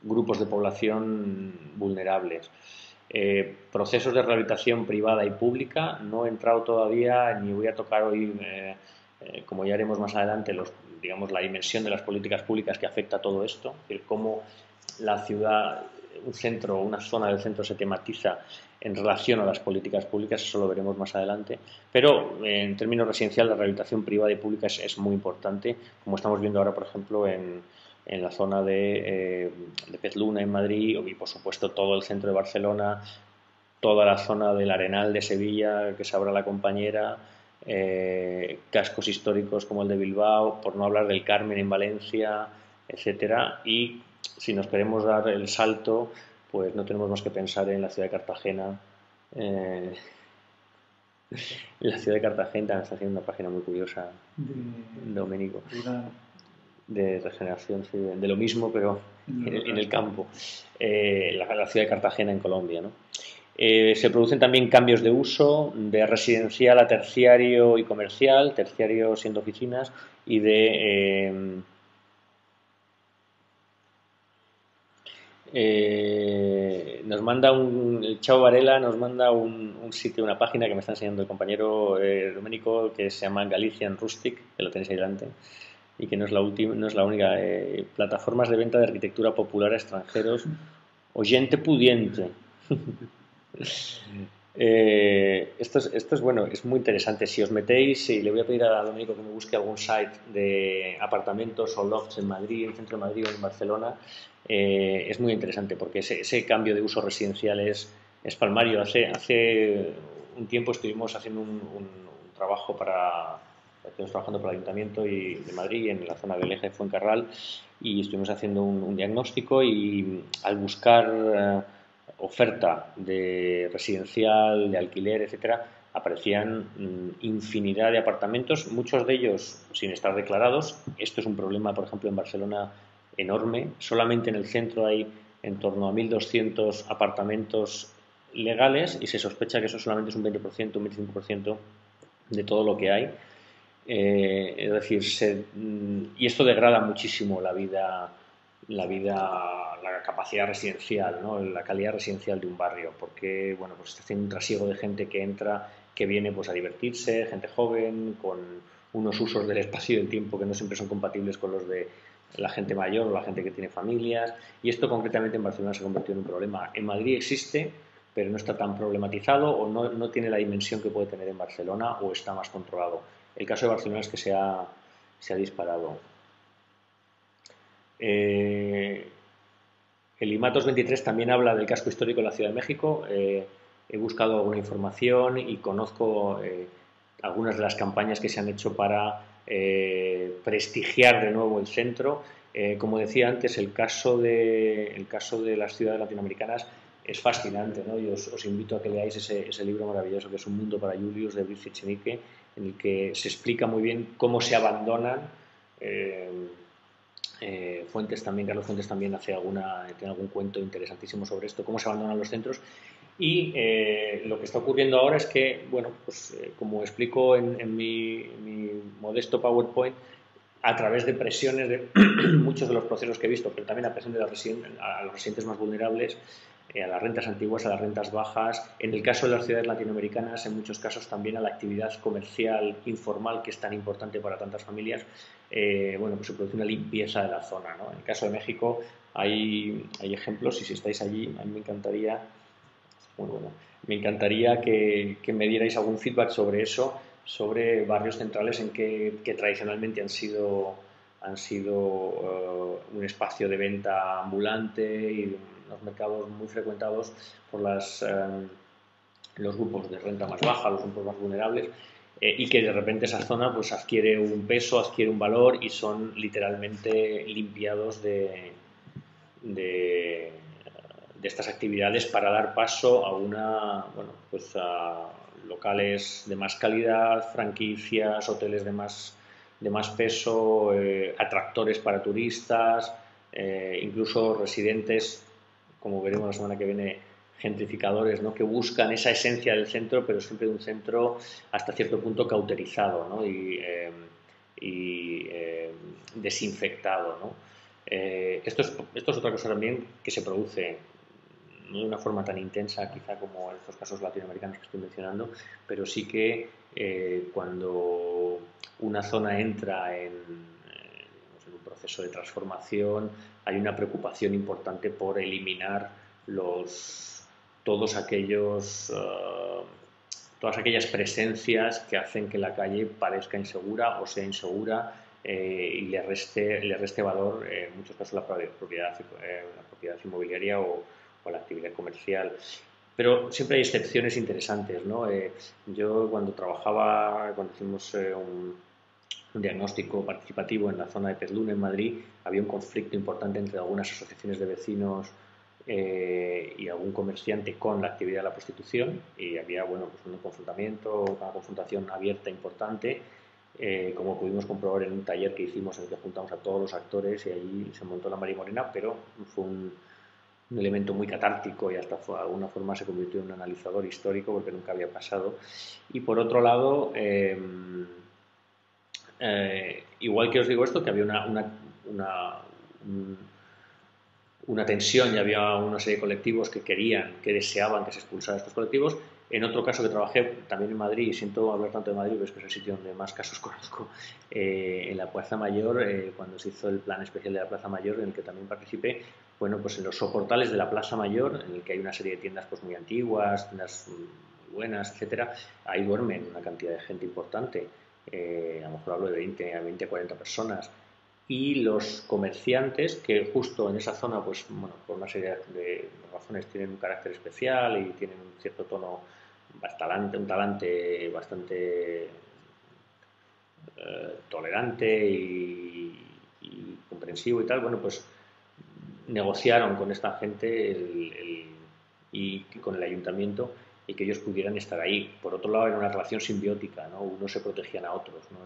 grupos de población vulnerables. Procesos de rehabilitación privada y pública. No he entrado todavía ni voy a tocar hoy, como ya haremos más adelante, la dimensión de las políticas públicas que afecta a todo esto, es decir, cómo la ciudad, una zona del centro se tematiza en relación a las políticas públicas. Eso lo veremos más adelante, pero en términos residenciales la rehabilitación privada y pública es muy importante, como estamos viendo ahora, por ejemplo, en la zona de Pezluna en Madrid y por supuesto todo el centro de Barcelona, toda la zona del Arenal de Sevilla, que se abra la Compañera, cascos históricos como el de Bilbao, por no hablar del Carmen en Valencia, etcétera. Y si nos queremos dar el salto, pues no tenemos más que pensar en la ciudad de Cartagena. La ciudad de Cartagena está haciendo una página muy curiosa, Domenico, de regeneración, sí, de lo mismo, pero en el campo. La ciudad de Cartagena en Colombia, ¿no? Se producen también cambios de uso de residencial a terciario y comercial, terciario siendo oficinas, y nos manda el Chavo Varela nos manda un sitio, una página que me está enseñando el compañero Domenico, que se llama Galician Rustic, que lo tenéis ahí delante, y que no es la última, no es la única. Plataformas de venta de arquitectura popular a extranjeros, oyente pudiente. Esto es bueno, es muy interesante. Si os metéis, y le voy a pedir a Domenico que me busque algún site de apartamentos o lofts en Madrid, en el centro de Madrid o en Barcelona, es muy interesante porque ese cambio de uso residencial es palmario. Hace un tiempo estuvimos haciendo un trabajo estuvimos trabajando para el Ayuntamiento de Madrid, en la zona del Eje de Fuencarral, y estuvimos haciendo un diagnóstico y al buscar oferta de residencial, de alquiler, etcétera, aparecían infinidad de apartamentos, muchos de ellos sin estar declarados. Esto es un problema, por ejemplo, en Barcelona enorme. Solamente en el centro hay en torno a 1.200 apartamentos legales y se sospecha que eso solamente es un 20%, un 25% de todo lo que hay. Es decir, y esto degrada muchísimo la capacidad residencial, ¿no? La calidad residencial de un barrio, porque bueno, pues está haciendo un trasiego de gente que entra, que viene pues a divertirse, gente joven, con unos usos del espacio y del tiempo que no siempre son compatibles con los de la gente mayor o la gente que tiene familias, y esto concretamente en Barcelona se ha convertido en un problema. En Madrid existe, pero no está tan problematizado o no tiene la dimensión que puede tener en Barcelona, o está más controlado. El caso de Barcelona es que se ha disparado. El IMATOS 23 también habla del casco histórico de la Ciudad de México. He buscado alguna información y conozco algunas de las campañas que se han hecho para prestigiar de nuevo el centro. Como decía antes, el caso de las ciudades latinoamericanas es fascinante, ¿no? Y os invito a que leáis ese libro maravilloso que es Un mundo para Julius, de Brice Echenique, en el que se explica muy bien cómo se abandonan. Carlos Fuentes también tiene algún cuento interesantísimo sobre esto, cómo se abandonan los centros. Y lo que está ocurriendo ahora es que, bueno, pues como explico en mi modesto PowerPoint, a través de presiones de muchos de los procesos que he visto, pero también a presión de los residentes más vulnerables, a las rentas antiguas, a las rentas bajas, en el caso de las ciudades latinoamericanas, en muchos casos también a la actividad comercial informal, que es tan importante para tantas familias, bueno, pues se produce una limpieza de la zona, ¿no? En el caso de México hay ejemplos, y si estáis allí, a mí me encantaría, bueno, me encantaría que me dierais algún feedback sobre eso, sobre barrios centrales en que tradicionalmente han sido un espacio de venta ambulante y unos mercados muy frecuentados por los grupos de renta más baja, los grupos más vulnerables, y que de repente esa zona pues adquiere un peso, adquiere un valor y son literalmente limpiados de estas actividades para dar paso a a locales de más calidad, franquicias, hoteles de más peso, atractores para turistas, incluso residentes, como veremos la semana que viene, gentrificadores, ¿no? Que buscan esa esencia del centro, pero siempre de un centro hasta cierto punto cauterizado, ¿no? y desinfectado, ¿no? Esto es otra cosa también que se produce, no de una forma tan intensa quizá como en estos casos latinoamericanos que estoy mencionando, pero sí que cuando una zona entra en un proceso de transformación, hay una preocupación importante por eliminar todas aquellas presencias que hacen que la calle parezca insegura o sea insegura, y le reste valor, en muchos casos, la propiedad inmobiliaria o la actividad comercial. Pero siempre hay excepciones interesantes, ¿no? Yo cuando hicimos un diagnóstico participativo en la zona de Pezluna, en Madrid, había un conflicto importante entre algunas asociaciones de vecinos y algún comerciante con la actividad de la prostitución, y había pues una confrontación abierta importante, como pudimos comprobar en un taller que hicimos en el que juntamos a todos los actores, y allí se montó la marimorena, pero fue un elemento muy catártico y hasta de alguna forma se convirtió en un analizador histórico porque nunca había pasado. Y por otro lado, igual que os digo esto, que había una tensión y había una serie de colectivos que querían, que deseaban que se expulsara estos colectivos. En otro caso que trabajé también en Madrid, y siento hablar tanto de Madrid, pero es que es el sitio donde más casos conozco, en la Plaza Mayor, cuando se hizo el plan especial de la Plaza Mayor, en el que también participé, bueno, pues en los soportales de la Plaza Mayor, en el que hay una serie de tiendas pues muy antiguas, tiendas muy buenas, etcétera, ahí duermen una cantidad de gente importante, a lo mejor hablo de 20 a 40 personas, y los comerciantes que justo en esa zona, pues bueno, por una serie de razones tienen un carácter especial y tienen un cierto tono, un talante bastante tolerante y comprensivo y tal, bueno, pues negociaron con esta gente y con el ayuntamiento y que ellos pudieran estar ahí. Por otro lado, era una relación simbiótica, ¿no? Unos se protegían a otros, ¿no?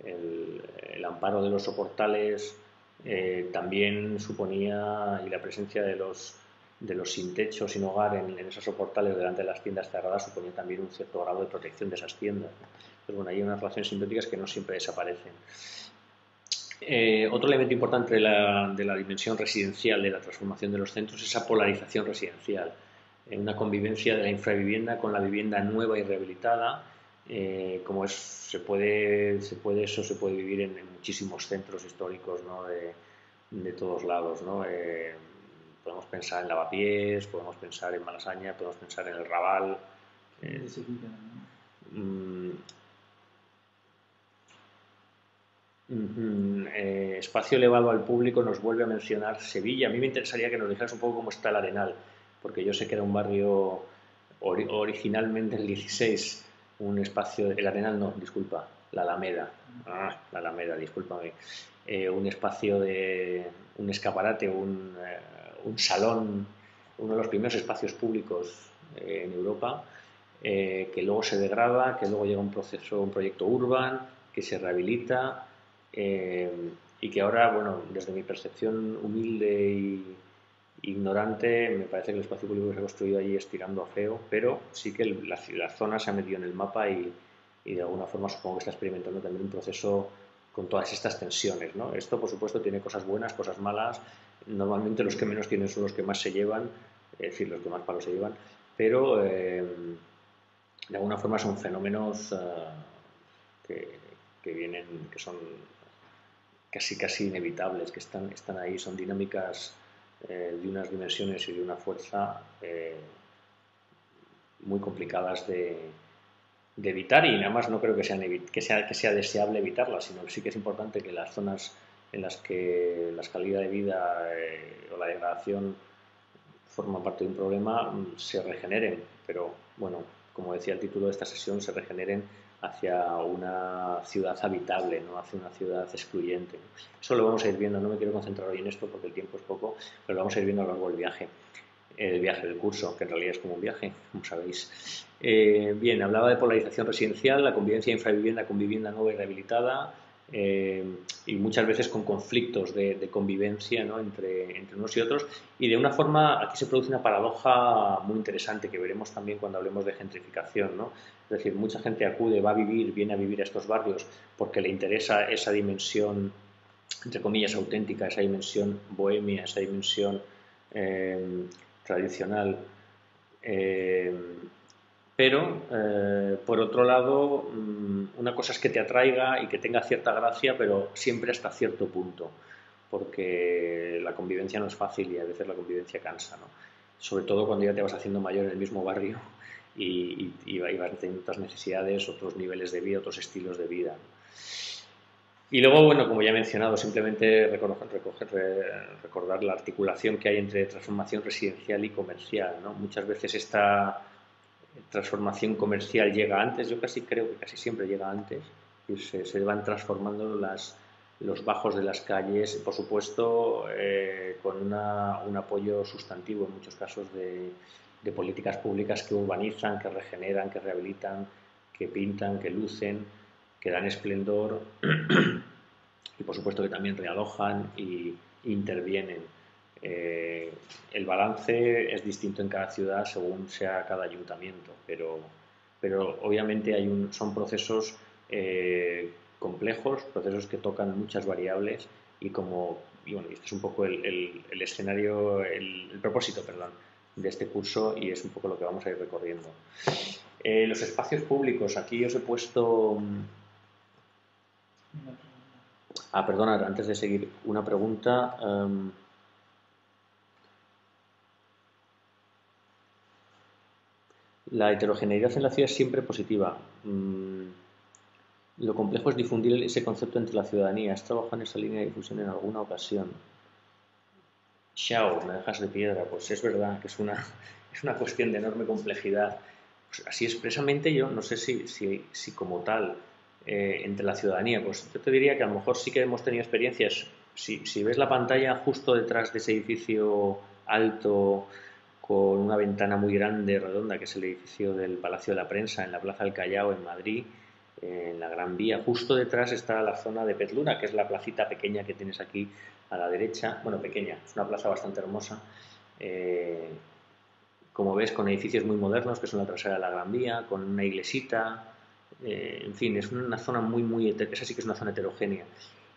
El amparo de los soportales también suponía, y la presencia de los sin techo, sin hogar en esos soportales delante de las tiendas cerradas suponía también un cierto grado de protección de esas tiendas, ¿no? Pero bueno, hay unas relaciones simbióticas que no siempre desaparecen. Otro elemento importante de la dimensión residencial de la transformación de los centros es esa polarización residencial, una convivencia de la infravivienda con la vivienda nueva y rehabilitada, como eso se puede vivir en muchísimos centros históricos, ¿no? de todos lados, ¿no? Podemos pensar en Lavapiés, podemos pensar en Malasaña, podemos pensar en el Raval. Espacio elevado al público nos vuelve a mencionar Sevilla. A mí me interesaría que nos dijeras un poco cómo está el Arenal, porque yo sé que era un barrio originalmente en el 16, un espacio, el Arenal no, disculpa, la Alameda, la Alameda, discúlpame, un espacio un escaparate, un salón, uno de los primeros espacios públicos en Europa, que luego se degrada, que luego llega un proyecto urban, que se rehabilita, y que ahora, bueno, desde mi percepción humilde y ignorante, me parece que el espacio público que se ha construido allí es tirando a feo, pero sí que la zona se ha metido en el mapa y de alguna forma supongo que está experimentando también un proceso con todas estas tensiones, ¿no? Esto, por supuesto, tiene cosas buenas, cosas malas. Normalmente los que menos tienen son los que más se llevan, es decir, los que más palos se llevan, pero de alguna forma son fenómenos que vienen, que son casi inevitables, que están ahí, son dinámicas de unas dimensiones y de una fuerza muy complicadas de evitar, y nada más no creo que sea deseable evitarlas, sino que sí que es importante que las zonas en las que la calidad de vida o la degradación forma parte de un problema se regeneren, pero bueno, como decía el título de esta sesión, se regeneren hacia una ciudad habitable, no hacia una ciudad excluyente. Eso lo vamos a ir viendo, no me quiero concentrar hoy en esto porque el tiempo es poco, pero lo vamos a ir viendo a lo largo del viaje. El viaje del curso, que en realidad es como un viaje, como sabéis. Bien, hablaba de polarización residencial, la convivencia infravivienda con vivienda nueva y rehabilitada, y muchas veces con conflictos de convivencia, ¿no? entre unos y otros, y de una forma, aquí se produce una paradoja muy interesante que veremos también cuando hablemos de gentrificación, ¿no? Es decir, mucha gente viene a vivir a estos barrios porque le interesa esa dimensión, entre comillas, auténtica, esa dimensión bohemia, esa dimensión tradicional, pero por otro lado, una cosa es que te atraiga y que tenga cierta gracia, pero siempre hasta cierto punto, porque la convivencia no es fácil y a veces la convivencia cansa, ¿no? Sobre todo cuando ya te vas haciendo mayor en el mismo barrio y vas teniendo otras necesidades, otros niveles de vida, otros estilos de vida, ¿no? Y luego, bueno, como ya he mencionado, simplemente recordar la articulación que hay entre transformación residencial y comercial, ¿no? Muchas veces esta transformación comercial llega antes, yo creo que casi siempre llega antes, y se van transformando los bajos de las calles, por supuesto, con un apoyo sustantivo en muchos casos de políticas públicas que urbanizan, que regeneran, que rehabilitan, que pintan, que lucen, que dan esplendor y por supuesto que también realojan e intervienen. El balance es distinto en cada ciudad según sea cada ayuntamiento, pero obviamente son procesos complejos, procesos que tocan muchas variables y bueno, este es un poco el escenario, el propósito, perdón, de este curso y es un poco lo que vamos a ir recorriendo. Los espacios públicos, aquí os he puesto... perdona, antes de seguir, una pregunta. La heterogeneidad en la ciudad es siempre positiva. Lo complejo es difundir ese concepto entre la ciudadanía. ¿Has trabajado en esa línea de difusión en alguna ocasión? Xiao, me dejas de piedra. Pues es verdad que es una cuestión de enorme complejidad. Pues así expresamente yo no sé si como tal entre la ciudadanía, pues yo te diría que a lo mejor sí que hemos tenido experiencias. Si ves la pantalla justo detrás de ese edificio alto con una ventana muy grande, redonda, que es el edificio del Palacio de la Prensa en la Plaza del Callao en Madrid, en la Gran Vía, justo detrás está la zona de Petlura, que es la placita pequeña que tienes aquí a la derecha. Bueno, pequeña, es una plaza bastante hermosa. Como ves, con edificios muy modernos, que son la trasera de la Gran Vía, con una iglesita, en fin, es una zona esa sí que es una zona heterogénea.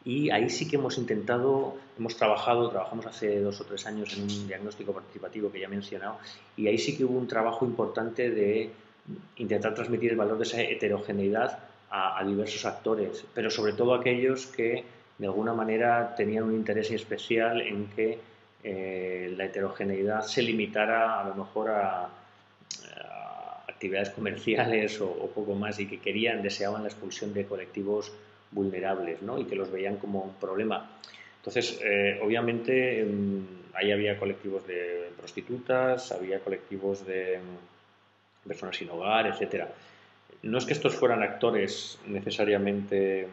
Y ahí sí que trabajamos hace 2 o 3 años en un diagnóstico participativo que ya he mencionado, y ahí sí que hubo un trabajo importante de intentar transmitir el valor de esa heterogeneidad a diversos actores, pero sobre todo aquellos que de alguna manera tenían un interés especial en que la heterogeneidad se limitara a lo mejor a actividades comerciales o poco más y que deseaban la expulsión de colectivos vulnerables, ¿no? Y que los veían como un problema. Entonces, obviamente, ahí había colectivos de prostitutas, había colectivos de personas sin hogar, etcétera. No es que estos fueran actores necesariamente,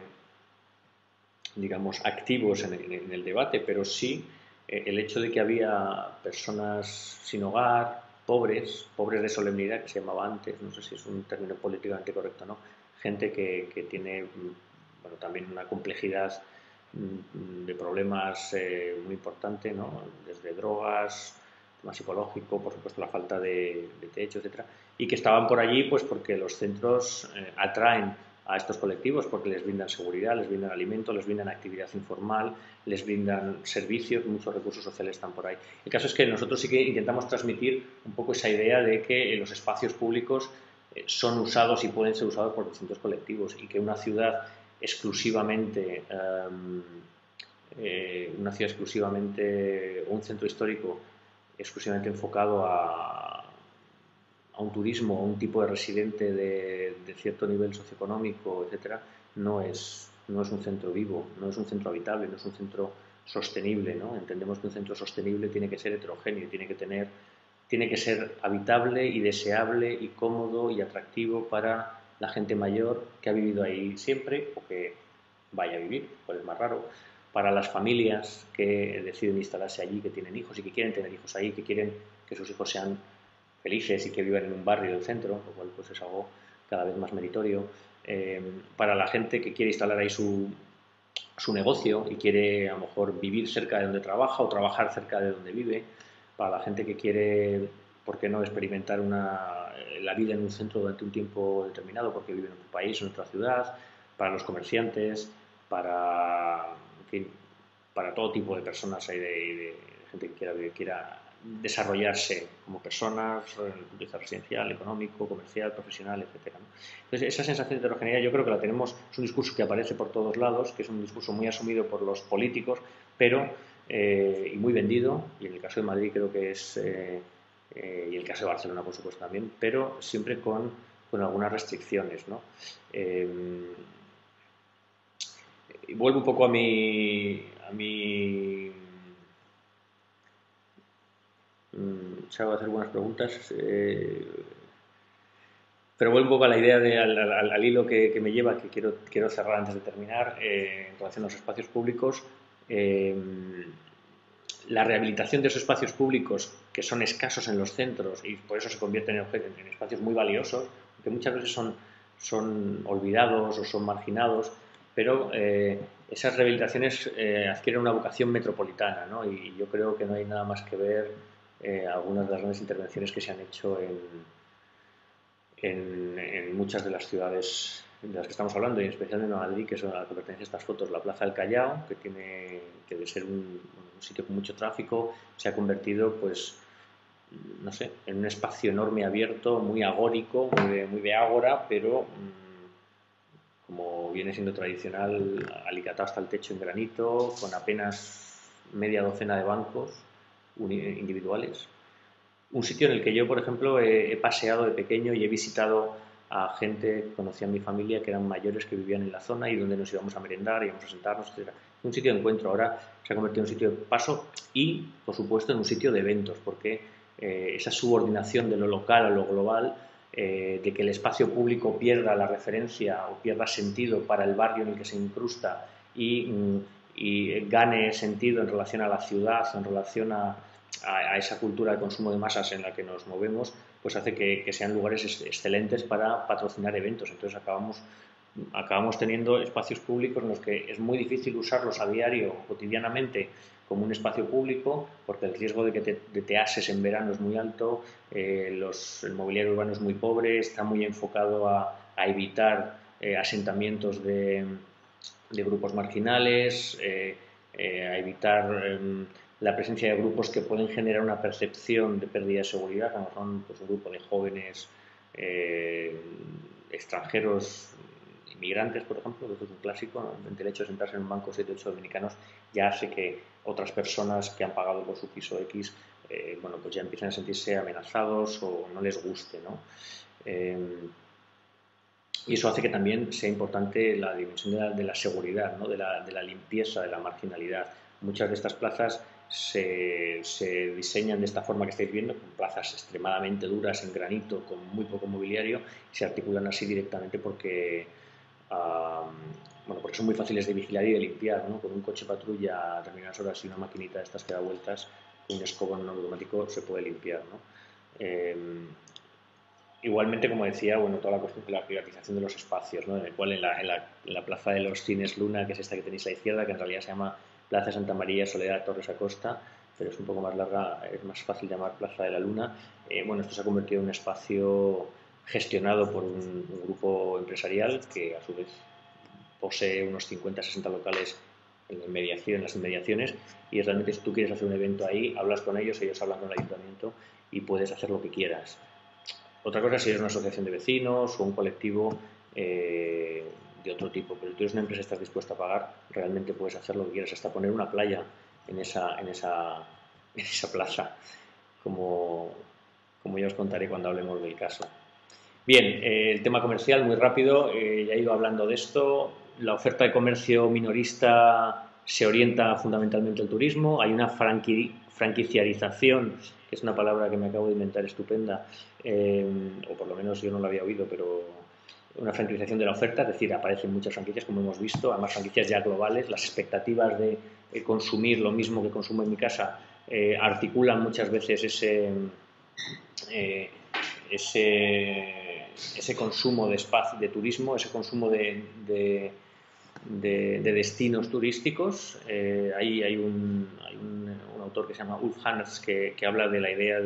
digamos, activos en el debate, pero sí el hecho de que había personas sin hogar, pobres de solemnidad, que se llamaba antes, no sé si es un término políticamente correcto o no, gente que tiene, bueno, también una complejidad de problemas muy importante, ¿no? Desde drogas, tema psicológico, por supuesto la falta de techo, etcétera, y que estaban por allí pues porque los centros atraen a estos colectivos porque les brindan seguridad, les brindan alimento, les brindan actividad informal, les brindan servicios, muchos recursos sociales están por ahí. El caso es que nosotros sí que intentamos transmitir un poco esa idea de que los espacios públicos son usados y pueden ser usados por distintos colectivos y que una ciudad exclusivamente un centro histórico exclusivamente enfocado a un turismo, a un tipo de residente de cierto nivel socioeconómico, etcétera, no es un centro vivo, no es un centro habitable, no es un centro sostenible, ¿no? Entendemos que un centro sostenible tiene que ser heterogéneo, tiene que ser habitable y deseable y cómodo y atractivo para la gente mayor que ha vivido ahí siempre o que vaya a vivir, cuál es más raro, para las familias que deciden instalarse allí, que tienen hijos y que quieren tener hijos ahí, que quieren que sus hijos sean felices y que vivan en un barrio del centro, lo cual pues es algo cada vez más meritorio. Para la gente que quiere instalar ahí su negocio y quiere a lo mejor vivir cerca de donde trabaja o trabajar cerca de donde vive, para la gente que quiere, ¿por qué no?, experimentar la vida en un centro durante un tiempo determinado porque vive en otro país, en otra ciudad, para los comerciantes, en fin, para todo tipo de personas hay de gente que quiera desarrollarse como personas, desde el punto de vista residencial, económico, comercial, profesional, etcétera, ¿no? Entonces, esa sensación de heterogeneidad yo creo que la tenemos, es un discurso que aparece por todos lados, que es un discurso muy asumido por los políticos, pero y muy vendido, y en el caso de Madrid creo que es, y el caso de Barcelona por supuesto también, pero siempre con algunas restricciones, ¿no? Y vuelvo un poco a mi se hago hacer algunas preguntas, pero vuelvo un poco a la idea, al hilo que me lleva, que quiero cerrar antes de terminar, en relación a los espacios públicos. La rehabilitación de esos espacios públicos que son escasos en los centros y por eso se convierten en espacios muy valiosos, que muchas veces son olvidados o son marginados, pero esas rehabilitaciones adquieren una vocación metropolitana, ¿no? Y yo creo que no hay nada más que ver algunas de las grandes intervenciones que se han hecho en muchas de las ciudades de las que estamos hablando, y en especial de Madrid, que es a la que pertenecen estas fotos, la Plaza del Callao, que de ser un sitio con mucho tráfico, se ha convertido, pues, no sé, en un espacio enorme, abierto, muy agórico, muy de ágora, pero como viene siendo tradicional, alicatado hasta el techo en granito, con apenas media docena de bancos individuales. Un sitio en el que yo, por ejemplo, he paseado de pequeño y he visitado a gente que conocía a mi familia, que eran mayores, que vivían en la zona y donde nos íbamos a merendar, íbamos a sentarnos, etc. Un sitio de encuentro ahora se ha convertido en un sitio de paso y, por supuesto, en un sitio de eventos, porque esa subordinación de lo local a lo global, de que el espacio público pierda la referencia o pierda sentido para el barrio en el que se incrusta y gane sentido en relación a la ciudad, en relación a esa cultura de consumo de masas en la que nos movemos, pues hace que sean lugares excelentes para patrocinar eventos. Entonces acabamos teniendo espacios públicos en los que es muy difícil usarlos a diario, cotidianamente, como un espacio público, porque el riesgo de que te ases en verano es muy alto, el mobiliario urbano es muy pobre, está muy enfocado a evitar asentamientos de grupos marginales, a evitar la presencia de grupos que pueden generar una percepción de pérdida de seguridad, como son, pues, un grupo de jóvenes extranjeros, inmigrantes, por ejemplo, que esto es un clásico, ¿no? El hecho de sentarse en un banco 7 o 8 dominicanos ya hace que otras personas que han pagado por su piso X, bueno, pues ya empiezan a sentirse amenazados o no les guste, ¿no? Y eso hace que también sea importante la dimensión de la seguridad, ¿no? de la limpieza, de la marginalidad. Muchas de estas plazas se diseñan de esta forma que estáis viendo, con plazas extremadamente duras en granito, con muy poco mobiliario, y se articulan así directamente porque, bueno, porque son muy fáciles de vigilar y de limpiar, ¿no? Con un coche patrulla a determinadas horas y una maquinita de estas que da vueltas, con un escobón automático se puede limpiar, ¿no? Igualmente, como decía, bueno, toda la cuestión de la privatización de los espacios, ¿no? En el cual en la Plaza de los Cines Luna, que es esta que tenéis a la izquierda, que en realidad se llama Plaza Santa María Soledad Torres Acosta, pero es un poco más larga, es más fácil llamar Plaza de la Luna. Bueno, esto se ha convertido en un espacio gestionado por un grupo empresarial que a su vez posee unos 50-60 locales en las inmediaciones, y realmente si tú quieres hacer un evento ahí, hablas con ellos hablan con el ayuntamiento y puedes hacer lo que quieras. Otra cosa es si eres una asociación de vecinos o un colectivo de otro tipo, pero si tú eres una empresa y estás dispuesto a pagar, realmente puedes hacer lo que quieras, hasta poner una playa en esa plaza, como ya os contaré cuando hablemos del caso. Bien, el tema comercial, muy rápido, ya he ido hablando de esto. La oferta de comercio minorista se orienta fundamentalmente al turismo. Hay una franquiciarización, que es una palabra que me acabo de inventar estupenda, o por lo menos yo no la había oído, pero una franquiciación de la oferta, es decir, aparecen muchas franquicias, como hemos visto, además franquicias ya globales. Las expectativas de consumir lo mismo que consumo en mi casa articulan muchas veces ese consumo de espacio, de turismo, ese consumo de destinos turísticos. Hay un autor que se llama Ulf Hannes que habla de la idea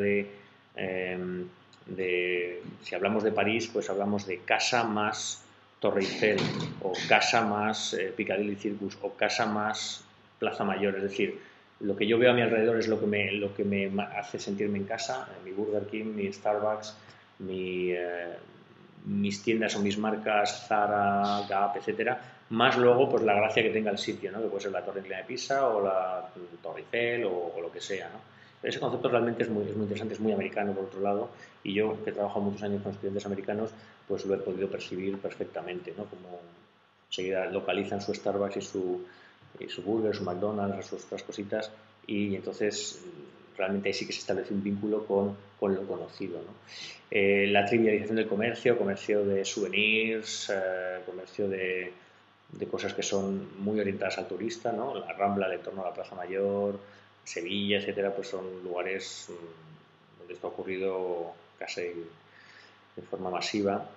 si hablamos de París, pues hablamos de casa más Torre Eiffel, o casa más Piccadilly Circus, o casa más Plaza Mayor. Es decir, lo que yo veo a mi alrededor es lo que me hace sentirme en casa. Mi Burger King, mi Starbucks, mis tiendas o mis marcas Zara, Gap, etcétera, más luego pues la gracia que tenga el sitio, ¿no? Que puede ser la Torre Inclina de Pisa o la Torre Eiffel o lo que sea, ¿no? Ese concepto realmente es muy interesante, es muy americano por otro lado, y yo, que he trabajado muchos años con estudiantes americanos, pues lo he podido percibir perfectamente, ¿no? Como enseguida localizan su Starbucks y su Burger, su McDonald's, sus otras cositas, y entonces realmente ahí sí que se establece un vínculo con lo conocido, ¿no? La trivialización del comercio de souvenirs, comercio de cosas que son muy orientadas al turista, ¿no? La Rambla, el entorno de la Plaza Mayor, Sevilla, etcétera, pues son lugares donde esto ha ocurrido casi de forma masiva.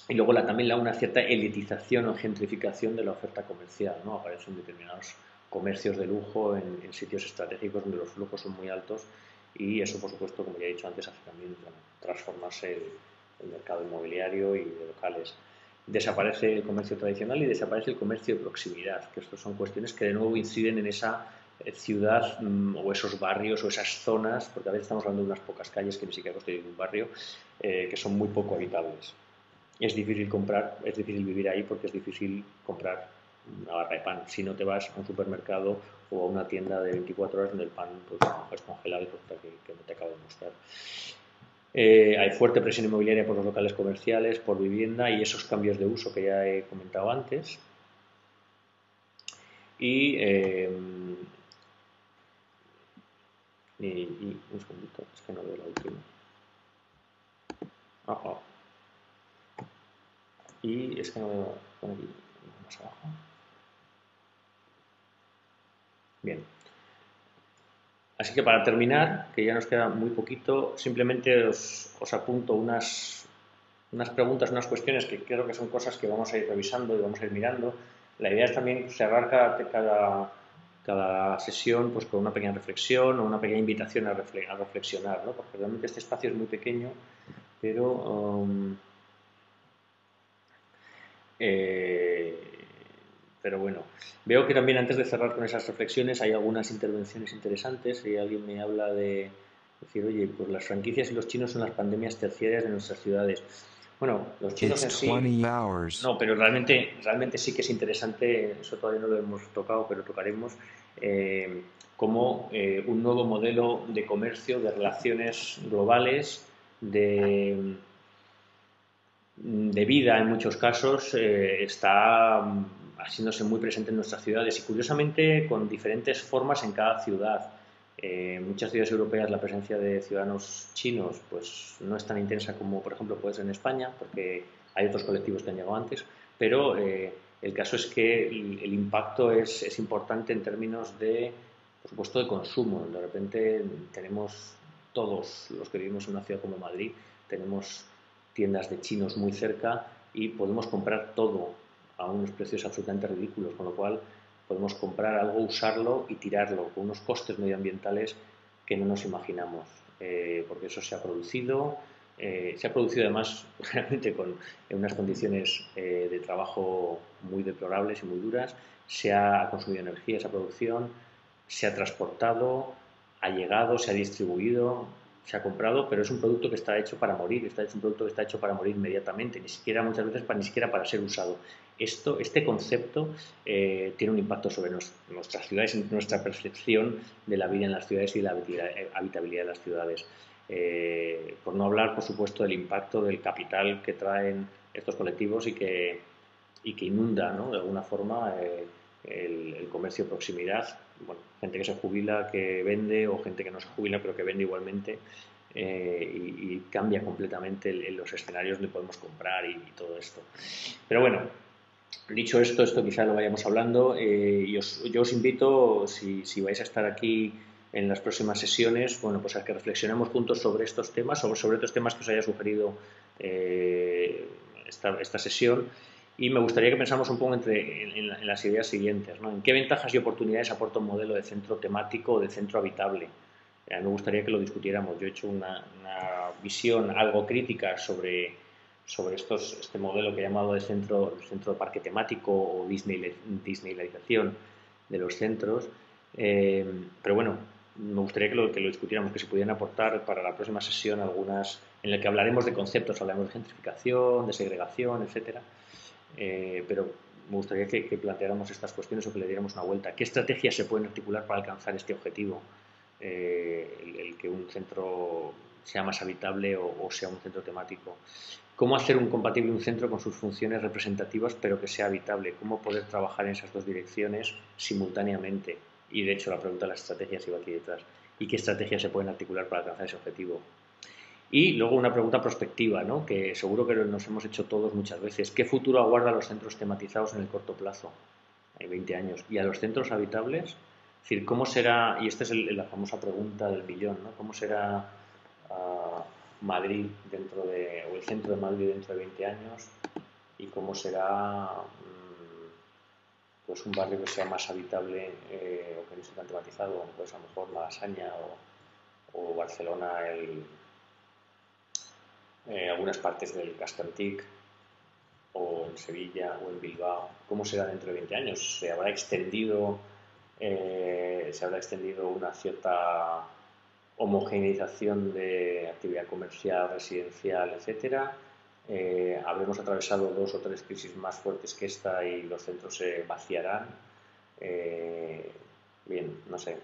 Y luego también una cierta elitización o gentrificación de la oferta comercial, ¿no? Aparecen determinados comercios de lujo en sitios estratégicos donde los flujos son muy altos, y eso, por supuesto, como ya he dicho antes, hace también transformarse el mercado inmobiliario y de locales. desaparece el comercio tradicional y desaparece el comercio de proximidad, que estas son cuestiones que de nuevo inciden en esa ciudad o esos barrios o esas zonas, porque a veces estamos hablando de unas pocas calles que ni siquiera constituyen un barrio, que son muy poco habitables. Es difícil comprar, es difícil vivir ahí porque es difícil comprar una barra de pan. Si no te vas a un supermercado o a una tienda de 24 horas donde el pan pues, es congelado y que no te acabo de mostrar. Hay fuerte presión inmobiliaria por los locales comerciales, por vivienda y esos cambios de uso que ya he comentado antes. Y un segundito, es que no veo la última. Y es que no veo por aquí más abajo. Bien. Así que para terminar, que ya nos queda muy poquito, simplemente os apunto unas preguntas, unas cuestiones que creo que son cosas que vamos a ir revisando y vamos a ir mirando. La idea es también cerrar cada sesión pues, con una pequeña reflexión o una pequeña invitación a reflexionar, ¿no? Porque realmente este espacio es muy pequeño, pero bueno, veo que también antes de cerrar con esas reflexiones hay algunas intervenciones interesantes y alguien me habla de decir, oye, pues las franquicias y los chinos son las pandemias terciarias de nuestras ciudades. Bueno, los chinos en sí... No, pero realmente sí que es interesante, eso todavía no lo hemos tocado, pero tocaremos, como un nuevo modelo de comercio, de relaciones globales, de vida en muchos casos está haciéndose muy presente en nuestras ciudades y curiosamente con diferentes formas en cada ciudad. En muchas ciudades europeas la presencia de ciudadanos chinos pues no es tan intensa como por ejemplo puede ser en España porque hay otros colectivos que han llegado antes, pero el caso es que el impacto es importante en términos de, por supuesto, de consumo. De repente tenemos todos los que vivimos en una ciudad como Madrid, tenemos tiendas de chinos muy cerca y podemos comprar todo a unos precios absolutamente ridículos, con lo cual podemos comprar algo, usarlo y tirarlo con unos costes medioambientales que no nos imaginamos, porque eso se ha producido además realmente en unas condiciones de trabajo muy deplorables y muy duras, se ha consumido energía esa producción, se ha transportado, ha llegado, se ha distribuido, se ha comprado, pero es un producto que está hecho para morir, es un producto que está hecho para morir inmediatamente, ni siquiera muchas veces ni siquiera para ser usado. Este concepto tiene un impacto sobre nuestras ciudades y nuestra percepción de la vida en las ciudades y de la habitabilidad de las ciudades. Por no hablar, por supuesto, del impacto del capital que traen estos colectivos y que inunda, ¿no? De alguna forma el comercio de proximidad. Bueno, gente que se jubila, que vende, o gente que no se jubila pero que vende igualmente, y cambia completamente los escenarios donde podemos comprar y todo esto. Pero bueno, dicho esto quizá lo vayamos hablando. Yo os invito, si vais a estar aquí en las próximas sesiones, bueno, pues a que reflexionemos juntos sobre estos temas, sobre estos temas que os haya sugerido esta sesión. Y me gustaría que pensáramos un poco en las ideas siguientes, ¿no? ¿En qué ventajas y oportunidades aporta un modelo de centro temático o de centro habitable? Me gustaría que lo discutiéramos. Yo he hecho una visión algo crítica sobre este modelo que he llamado de centro parque temático o Disneylandización de los centros. Pero bueno, me gustaría que lo discutiéramos, que se pudieran aportar para la próxima sesión algunas en la que hablaremos de conceptos, hablaremos de gentrificación, de segregación, etcétera. Pero me gustaría que planteáramos estas cuestiones o que le diéramos una vuelta. ¿Qué estrategias se pueden articular para alcanzar este objetivo? El que un centro sea más habitable o sea un centro temático. ¿Cómo hacer compatible un centro con sus funciones representativas pero que sea habitable? ¿Cómo poder trabajar en esas dos direcciones simultáneamente? Y de hecho la pregunta de las estrategias iba aquí detrás. ¿Y qué estrategias se pueden articular para alcanzar ese objetivo? Y luego una pregunta prospectiva, ¿no? Que seguro que nos hemos hecho todos muchas veces. ¿Qué futuro aguarda a los centros tematizados en el corto plazo? Hay 20 años. ¿Y a los centros habitables? Es decir, ¿cómo será, y esta es la famosa pregunta del millón, ¿no? ¿Cómo será Madrid o el centro de Madrid dentro de 20 años? ¿Y cómo será pues un barrio que sea más habitable o que no esté tan tematizado? Pues a lo mejor Malasaña o Barcelona, algunas partes del casco antic, o en Sevilla o en Bilbao, ¿cómo será dentro de 20 años? ¿Se habrá extendido una cierta homogeneización de actividad comercial, residencial, etcétera? ¿Habremos atravesado 2 o 3 crisis más fuertes que esta y los centros se vaciarán? Bien, no sé,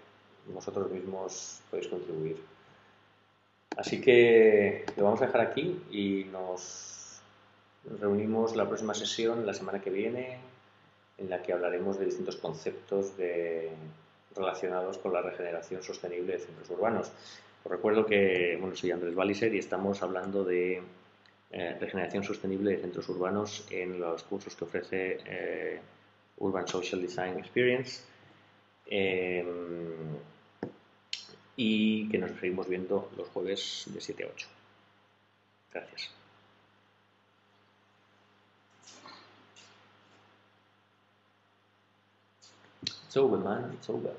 vosotros mismos podéis contribuir. Así que lo vamos a dejar aquí y nos reunimos la próxima sesión la semana que viene, en la que hablaremos de distintos conceptos relacionados con la regeneración sostenible de centros urbanos. Os recuerdo que soy Andrés Baliser y estamos hablando de regeneración sostenible de centros urbanos en los cursos que ofrece Urban Social Design Experience y que nos seguimos viendo los jueves de 7 a 8. Gracias. It's over, man. It's over.